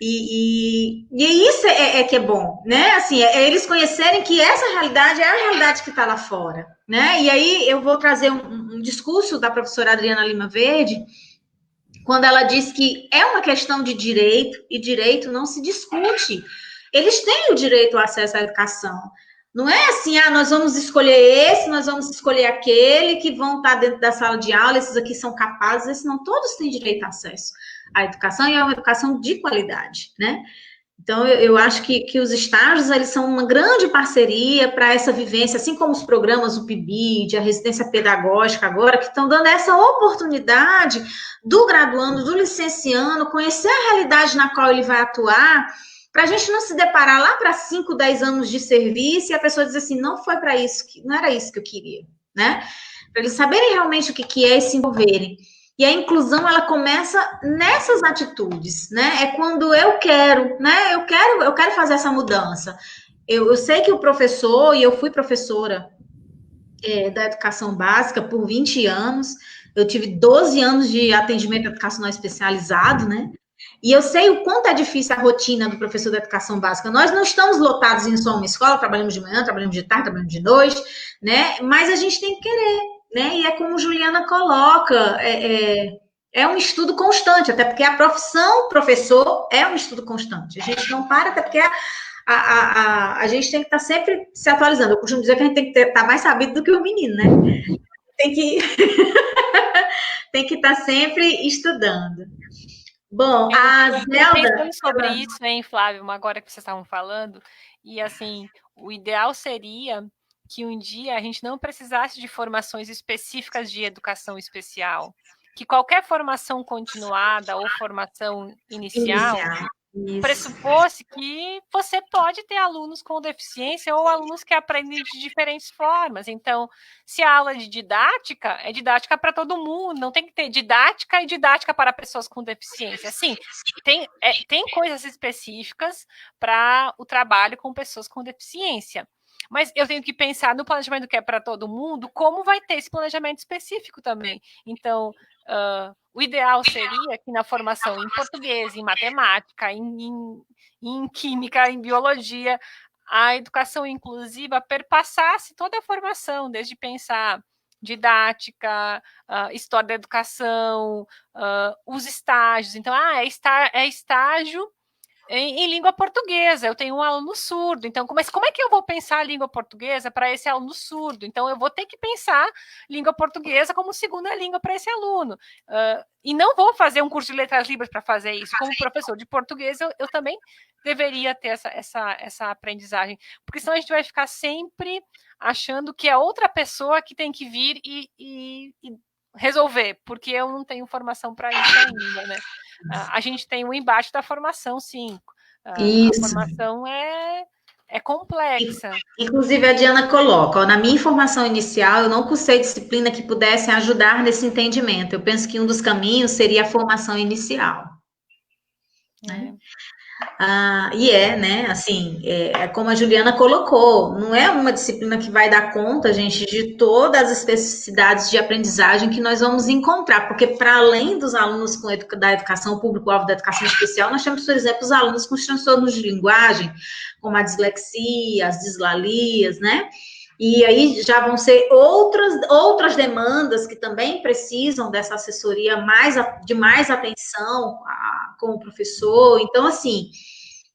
Speaker 1: E isso que é bom, né? Assim, eles conhecerem que essa realidade é a realidade que está lá fora, né? E aí eu vou trazer um discurso da professora Adriana Lima Verde, quando ela diz que é uma questão de direito, e direito não se discute. Eles têm o direito ao acesso à educação. Não é assim, nós vamos escolher esse, nós vamos escolher aquele, que vão estar dentro da sala de aula, esses aqui são capazes, esses não, todos têm direito a acesso à educação, e é uma educação de qualidade, né? Então, eu acho que os estágios, eles são uma grande parceria para essa vivência, assim como os programas, o PIBID, a residência pedagógica agora, que estão dando essa oportunidade do graduando, do licenciando, conhecer a realidade na qual ele vai atuar, para a gente não se deparar lá para 5, 10 anos de serviço e a pessoa dizer assim, não foi para isso, não era isso que eu queria, né? Para eles saberem realmente o que é e se envolverem. E a inclusão, ela começa nessas atitudes, né? É quando eu quero, né? Eu quero fazer essa mudança. Eu sei que o professor, e eu fui professora da educação básica por 20 anos, eu tive 12 anos de atendimento educacional especializado, né? E eu sei o quanto é difícil a rotina do professor da educação básica. Nós não estamos lotados em só uma escola, trabalhamos de manhã, trabalhamos de tarde, trabalhamos de noite, né? Mas a gente tem que querer, né? E é como Juliana coloca, é um estudo constante, até porque a profissão professor é um estudo constante. A gente não para, até porque a gente tem que estar sempre se atualizando. Eu costumo dizer que a gente tem que estar mais sabido do que o menino, né? Tem que tem que estar sempre estudando. Bom, a Zelda...
Speaker 2: Pensando sobre isso, hein, Flávio, agora que vocês estavam falando, e assim, o ideal seria que um dia a gente não precisasse de formações específicas de educação especial, que qualquer formação continuada ou formação inicial pressuposse que você pode ter alunos com deficiência ou alunos que aprendem de diferentes formas. Então, se a aula de didática é didática para todo mundo, não tem que ter didática e didática para pessoas com deficiência. Sim, tem coisas específicas para o trabalho com pessoas com deficiência. Mas eu tenho que pensar no planejamento que é para todo mundo, como vai ter esse planejamento específico também. Então, o ideal seria que na formação em português, em matemática, em química, em biologia, a educação inclusiva perpassasse toda a formação, desde pensar didática, história da educação, os estágios. Então, é estágio em língua portuguesa. Eu tenho um aluno surdo, então como é que eu vou pensar a língua portuguesa para esse aluno surdo? Então eu vou ter que pensar língua portuguesa como segunda língua para esse aluno, e não vou fazer um curso de letras libras para fazer isso. Como professor de português, eu também deveria ter essa aprendizagem, porque senão a gente vai ficar sempre achando que é outra pessoa que tem que vir e resolver, porque eu não tenho formação para isso ainda, né? A gente tem um embate da formação, sim. A formação é complexa.
Speaker 1: Inclusive, a Diana coloca, na minha formação inicial, eu não cursei disciplina que pudesse ajudar nesse entendimento. Eu penso que um dos caminhos seria a formação inicial. Né? Né, assim, como a Juliana colocou, não é uma disciplina que vai dar conta, gente, de todas as especificidades de aprendizagem que nós vamos encontrar, porque para além dos alunos da educação, público-alvo da educação especial, nós temos, por exemplo, os alunos com transtornos de linguagem, como a dislexia, as dislalias, né? E aí já vão ser outras demandas que também precisam dessa assessoria de mais atenção com o professor. Então, assim,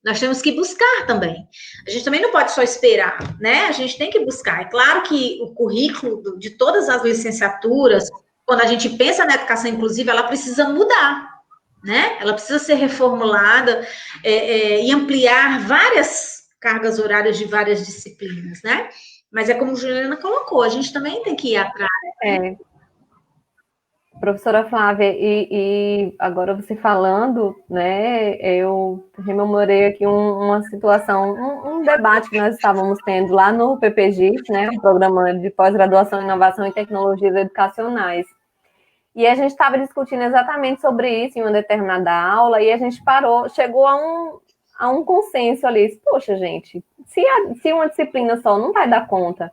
Speaker 1: nós temos que buscar também. A gente também não pode só esperar, né? A gente tem que buscar. É claro que o currículo de todas as licenciaturas, quando a gente pensa na educação inclusiva, ela precisa mudar, né? Ela precisa ser reformulada e ampliar várias cargas horárias de várias disciplinas, né? Mas é como a Juliana colocou, a gente também tem que ir atrás.
Speaker 3: Professora Flávia, e agora você falando, né, eu rememorei aqui uma situação, um debate que nós estávamos tendo lá no PPGIF, né, o Programa de Pós-Graduação em Inovação e Tecnologias Educacionais. E a gente estava discutindo exatamente sobre isso em uma determinada aula, e a gente chegou a um consenso ali. Poxa, gente, se uma disciplina só não vai dar conta,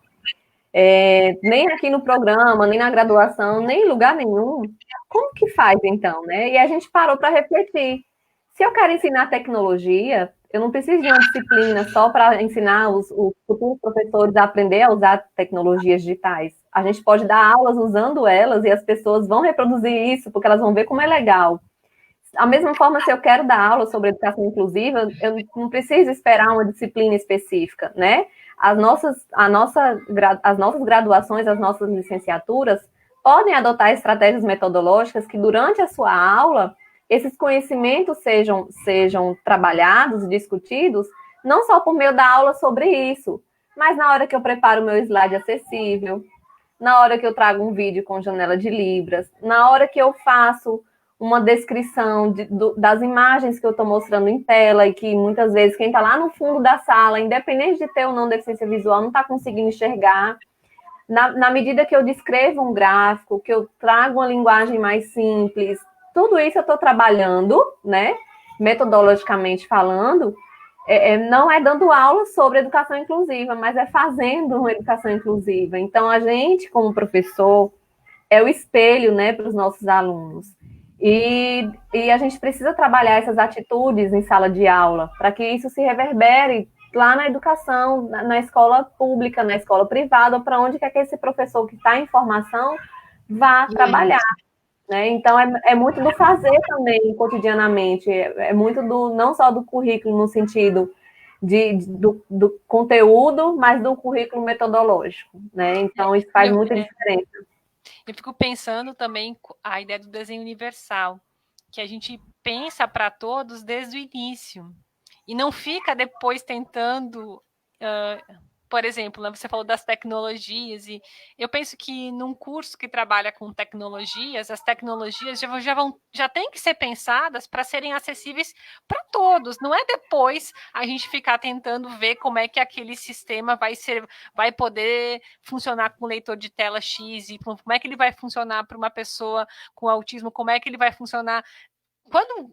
Speaker 3: nem aqui no programa, nem na graduação, nem em lugar nenhum, como que faz então, né? E a gente parou para refletir. Se eu quero ensinar tecnologia, eu não preciso de uma disciplina só para ensinar os futuros professores a aprender a usar tecnologias digitais. A gente pode dar aulas usando elas e as pessoas vão reproduzir isso, porque elas vão ver como é legal. Da mesma forma, se eu quero dar aula sobre educação inclusiva, eu não preciso esperar uma disciplina específica, né? As nossas graduações, as nossas licenciaturas podem adotar estratégias metodológicas que, durante a sua aula, esses conhecimentos sejam trabalhados e discutidos, não só por meio da aula sobre isso, mas na hora que eu preparo o meu slide acessível, na hora que eu trago um vídeo com janela de libras, na hora que eu faço uma descrição das imagens que eu estou mostrando em tela e que muitas vezes quem está lá no fundo da sala, independente de ter ou não deficiência visual, não está conseguindo enxergar. Na medida que eu descrevo um gráfico, que eu trago uma linguagem mais simples, tudo isso eu estou trabalhando, né, metodologicamente falando, não é dando aula sobre educação inclusiva, mas é fazendo uma educação inclusiva. Então, a gente, como professor, é o espelho, né, para os nossos alunos. E a gente precisa trabalhar essas atitudes em sala de aula, para que isso se reverbere lá na educação, na escola pública, na escola privada, ou para onde quer que esse professor que está em formação vá trabalhar. Né? Então, é muito do fazer também, cotidianamente, é muito não só do currículo no sentido do conteúdo, mas do currículo metodológico. Né? Então, isso faz muita diferença.
Speaker 2: Eu fico pensando também a ideia do desenho universal, que a gente pensa para todos desde o início, e não fica depois tentando... por exemplo, né, você falou das tecnologias, e eu penso que num curso que trabalha com tecnologias, as tecnologias já têm que ser pensadas para serem acessíveis para todos. Não é depois a gente ficar tentando ver como é que aquele sistema vai poder funcionar com leitor de tela X, e como é que ele vai funcionar para uma pessoa com autismo, como é que ele vai funcionar.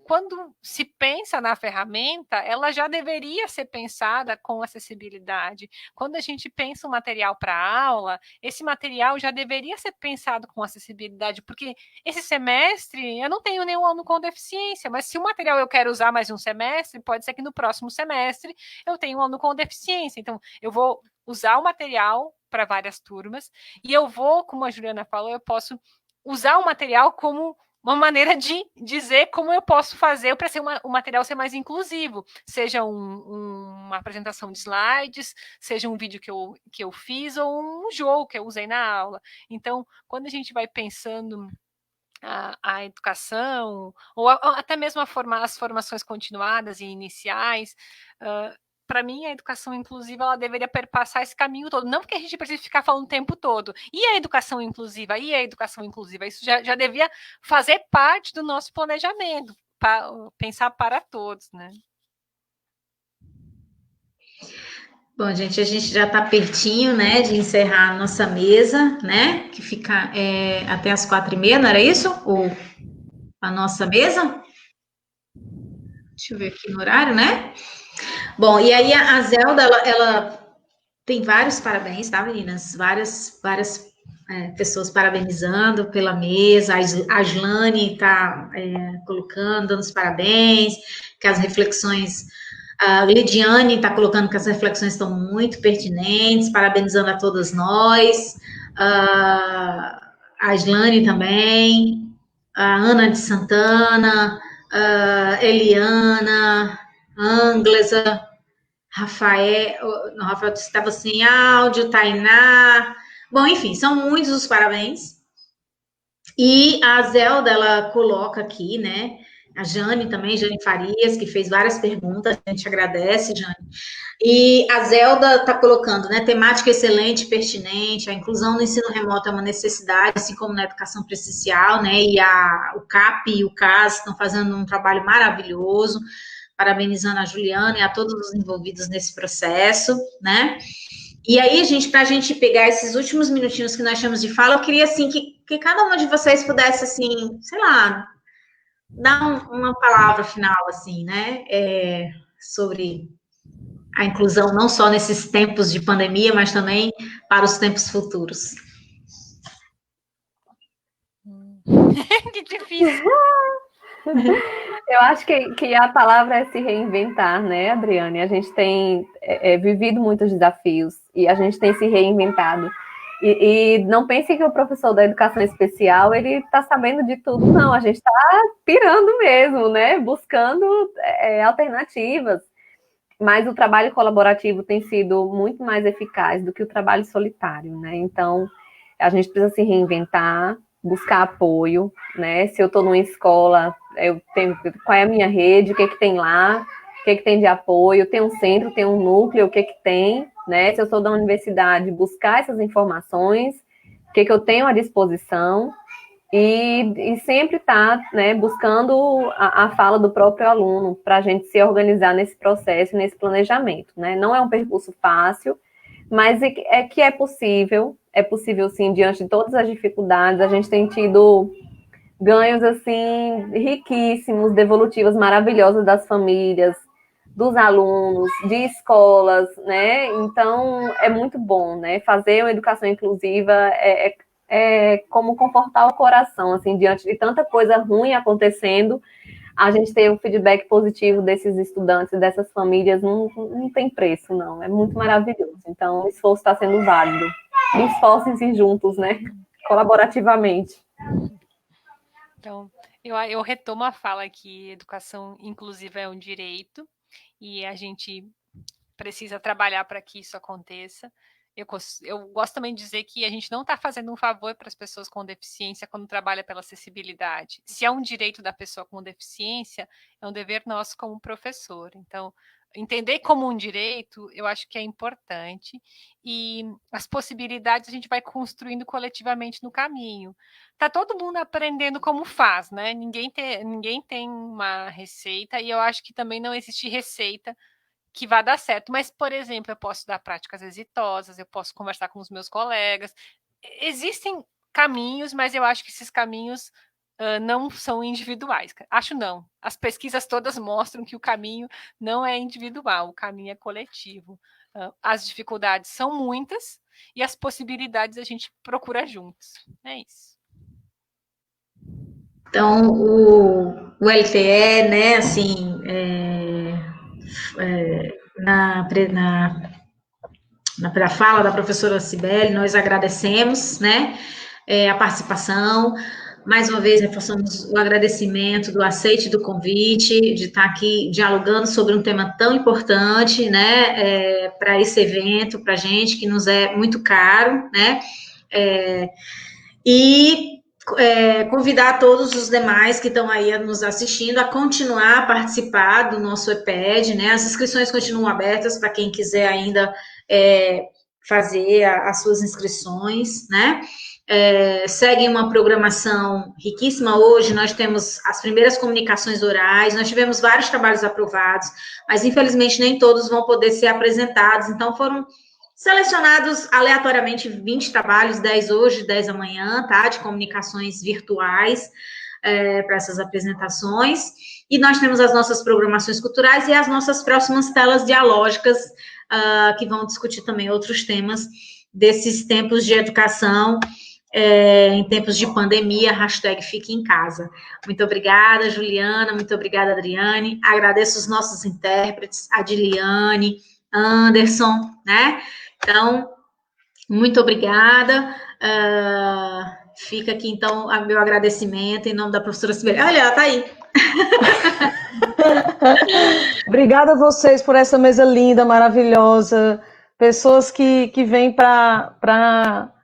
Speaker 2: Quando se pensa na ferramenta, ela já deveria ser pensada com acessibilidade. Quando a gente pensa um material para aula, esse material já deveria ser pensado com acessibilidade, porque esse semestre eu não tenho nenhum aluno com deficiência, mas se o material eu quero usar mais um semestre, pode ser que no próximo semestre eu tenha um aluno com deficiência. Então, eu vou usar o material para várias turmas, e eu vou, como a Juliana falou, eu posso usar o material como uma maneira de dizer como eu posso fazer para o material ser mais inclusivo, seja uma apresentação de slides, seja um vídeo que eu fiz, ou um jogo que eu usei na aula. Então, quando a gente vai pensando a educação, ou até mesmo as formações continuadas e iniciais, para mim, a educação inclusiva ela deveria perpassar esse caminho todo. Não porque a gente precisa ficar falando o tempo todo. E a educação inclusiva? E a educação inclusiva? Isso já devia fazer parte do nosso planejamento, pensar para todos, né?
Speaker 1: Bom, gente, a gente já está pertinho, né, de encerrar a nossa mesa, né, que fica até as 4h30, não era isso? A nossa mesa? Deixa eu ver aqui no horário, né? Bom, e aí a Zelda, ela tem vários parabéns, tá, meninas? Várias pessoas parabenizando pela mesa. A Aslane está colocando, dando os parabéns, que as reflexões... A Lidiane está colocando que as reflexões estão muito pertinentes, parabenizando a todas nós. A Aslane também, a Ana de Santana, a Eliana, Anglesa, Rafael estava sem áudio, Tainá. Bom, enfim, são muitos os parabéns. E a Zelda, ela coloca aqui, né? A Jane também, Jane Farias, que fez várias perguntas, a gente agradece, Jane. E a Zelda está colocando, né? Temática excelente, pertinente, a inclusão no ensino remoto é uma necessidade, assim como na educação presencial, né? E o CAP e o CAS estão fazendo um trabalho maravilhoso, parabenizando a Juliana e a todos os envolvidos nesse processo, né? E aí, gente, para a gente pegar esses últimos minutinhos que nós chamamos de fala, eu queria, assim, que que cada uma de vocês pudesse, assim, sei lá, dar uma palavra final, assim, né, sobre a inclusão, não só nesses tempos de pandemia, mas também para os tempos futuros.
Speaker 2: Que difícil.
Speaker 3: Eu acho que a palavra é se reinventar, né, Adriane? A gente tem vivido muitos desafios e a gente tem se reinventado. E não pense que o professor da educação especial, ele está sabendo de tudo, não. A gente está pirando mesmo, né? Buscando alternativas. Mas o trabalho colaborativo tem sido muito mais eficaz do que o trabalho solitário, né? Então, a gente precisa se reinventar, buscar apoio, né? Se eu estou numa escola, eu tenho qual é a minha rede, o que tem lá, o que tem de apoio, tem um centro, tem um núcleo, o que tem, né? Se eu sou da universidade, buscar essas informações, o que eu tenho à disposição e sempre estar, né, buscando a fala do próprio aluno para a gente se organizar nesse processo, nesse planejamento, né? Não é um percurso fácil, mas é possível sim, diante de todas as dificuldades. A gente tem tido ganhos, assim, riquíssimos, devolutivas maravilhosas das famílias, dos alunos, de escolas, né? Então, é muito bom, né? Fazer uma educação inclusiva é como confortar o coração, assim, diante de tanta coisa ruim acontecendo, a gente ter um feedback positivo desses estudantes, dessas famílias, não tem preço, não. É muito maravilhoso. Então, o esforço está sendo válido. Esforcem-se juntos, né? Colaborativamente.
Speaker 2: Então, eu retomo a fala que educação inclusiva é um direito e a gente precisa trabalhar para que isso aconteça. Eu gosto também de dizer que a gente não está fazendo um favor para as pessoas com deficiência quando trabalha pela acessibilidade. Se é um direito da pessoa com deficiência, é um dever nosso como professor. Então, entender como um direito, eu acho que é importante, e as possibilidades a gente vai construindo coletivamente no caminho. Está todo mundo aprendendo como faz, né? Ninguém tem uma receita, e eu acho que também não existe receita que vai dar certo. Mas, por exemplo, eu posso dar práticas exitosas, eu posso conversar com os meus colegas. Existem caminhos, mas eu acho que esses caminhos não são individuais. Acho não. As pesquisas todas mostram que o caminho não é individual, o caminho é coletivo. As dificuldades são muitas e as possibilidades a gente procura juntos. É isso.
Speaker 1: Então, o LTE, né, assim, na fala da professora Cibele, nós agradecemos, né, a participação. Mais uma vez, reforçamos o agradecimento do aceite do convite, de estar aqui dialogando sobre um tema tão importante, né, para esse evento, para a gente, que nos é muito caro, né, convidar todos os demais que estão aí nos assistindo a continuar a participar do nosso EPED, né, as inscrições continuam abertas para quem quiser ainda fazer as suas inscrições, né, segue uma programação riquíssima. Hoje nós temos as primeiras comunicações orais, nós tivemos vários trabalhos aprovados, mas infelizmente nem todos vão poder ser apresentados, então foram selecionados aleatoriamente 20 trabalhos, 10 hoje, 10 amanhã, tá, de comunicações virtuais para essas apresentações, e nós temos as nossas programações culturais e as nossas próximas telas dialógicas, que vão discutir também outros temas desses tempos de educação, em tempos de pandemia, hashtag Fique em Casa. Muito obrigada, Juliana, muito obrigada, Adriane, agradeço os nossos intérpretes, a Diliane, Anderson, né, então, muito obrigada, fica aqui, então, o meu agradecimento em nome da professora Cibele. Olha, ela está aí.
Speaker 4: Obrigada a vocês por essa mesa linda, maravilhosa, pessoas que vêm para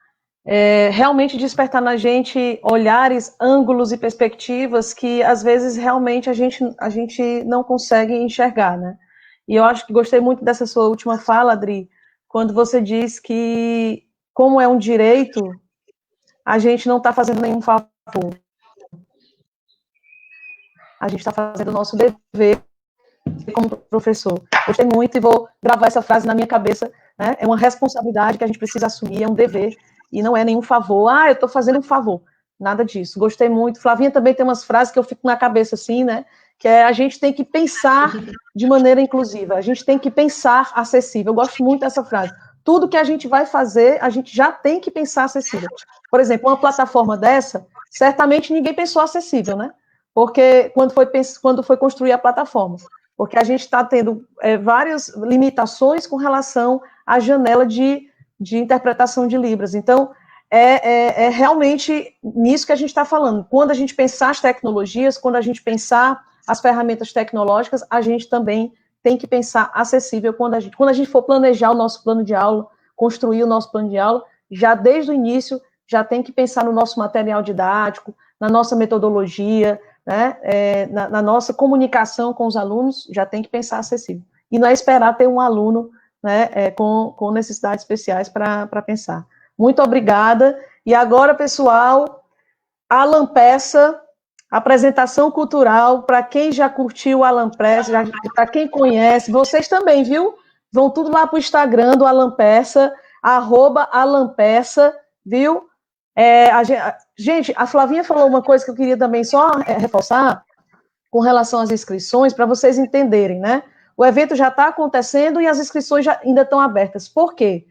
Speaker 4: realmente despertar na gente olhares, ângulos e perspectivas que, às vezes, realmente a gente não consegue enxergar, né? E eu acho que gostei muito dessa sua última fala, Adri, quando você diz que, como é um direito, a gente não está fazendo nenhum favor. A gente está fazendo o nosso dever como professor. Gostei muito e vou gravar essa frase na minha cabeça, né? É uma responsabilidade que a gente precisa assumir, é um dever, e não é nenhum favor. Eu estou fazendo um favor. nada disso. Gostei muito. Flavinha também tem umas frases que eu fico na cabeça assim, né? Que é a gente tem que pensar de maneira inclusiva, a gente tem que pensar acessível. Eu gosto muito dessa frase. Tudo que a gente vai fazer, a gente já tem que pensar acessível. Por exemplo, uma plataforma dessa, certamente ninguém pensou acessível, né? Porque quando foi construir a plataforma, porque a gente está tendo várias limitações com relação à janela de interpretação de Libras. Então, é realmente nisso que a gente está falando. Quando a gente pensar as tecnologias, quando a gente pensar as ferramentas tecnológicas, a gente também tem que pensar acessível quando a gente for planejar o nosso plano de aula, construir o nosso plano de aula, já desde o início, já tem que pensar no nosso material didático, na nossa metodologia, né, na nossa comunicação com os alunos, já tem que pensar acessível. E não é esperar ter um aluno, né, com necessidades especiais para pensar. Muito obrigada. E agora, pessoal, Alan Peça, apresentação cultural, para quem já curtiu o Alan Peça, para quem conhece, vocês também, viu? Vão tudo lá para o Instagram do Alan Peça, @Alan Peça, viu? Gente, a Flavinha falou uma coisa que eu queria também só reforçar, com relação às inscrições, para vocês entenderem, né? O evento já está acontecendo e as inscrições ainda estão abertas. Por quê?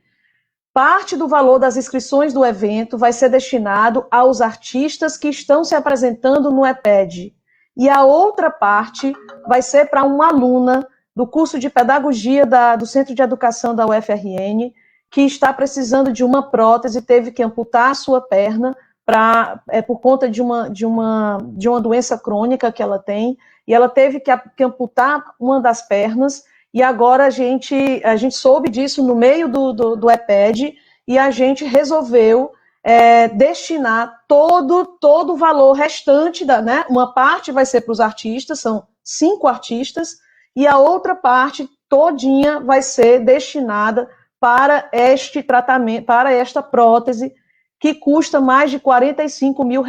Speaker 4: Parte do valor das inscrições do evento vai ser destinado aos artistas que estão se apresentando no EPED. E a outra parte vai ser para uma aluna do curso de pedagogia do Centro de Educação da UFRN, que está precisando de uma prótese, teve que amputar a sua perna por conta de uma doença crônica que ela tem, e ela teve que amputar uma das pernas. E agora a gente soube disso no meio do EPED e a gente resolveu destinar todo o valor restante, né? Uma parte vai ser para os artistas, são 5 artistas, e a outra parte todinha vai ser destinada para este tratamento, para esta prótese, que custa mais de R$45 mil,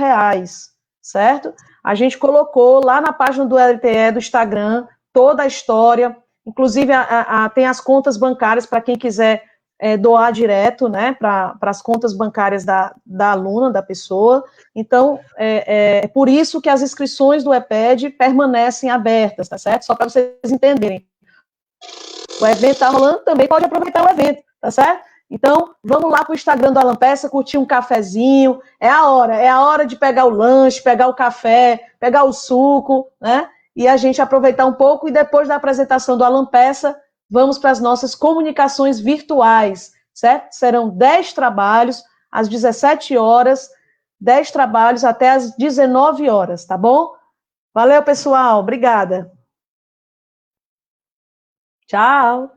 Speaker 4: certo? A gente colocou lá na página do LTE, do Instagram, toda a história. Inclusive, tem as contas bancárias para quem quiser doar direto, né, para as contas bancárias da aluna, da pessoa. Então, é por isso que as inscrições do EPED permanecem abertas, tá certo? Só para vocês entenderem. O evento está rolando, também pode aproveitar o evento, tá certo? Então, vamos lá para o Instagram do Alan Peça, curtir um cafezinho. É a hora de pegar o lanche, pegar o café, pegar o suco, né? E a gente aproveitar um pouco, e depois da apresentação do Alan Peça, vamos para as nossas comunicações virtuais, certo? Serão 10 trabalhos, às 17 horas, 10 trabalhos até às 19 horas, tá bom? Valeu, pessoal. Obrigada. Tchau.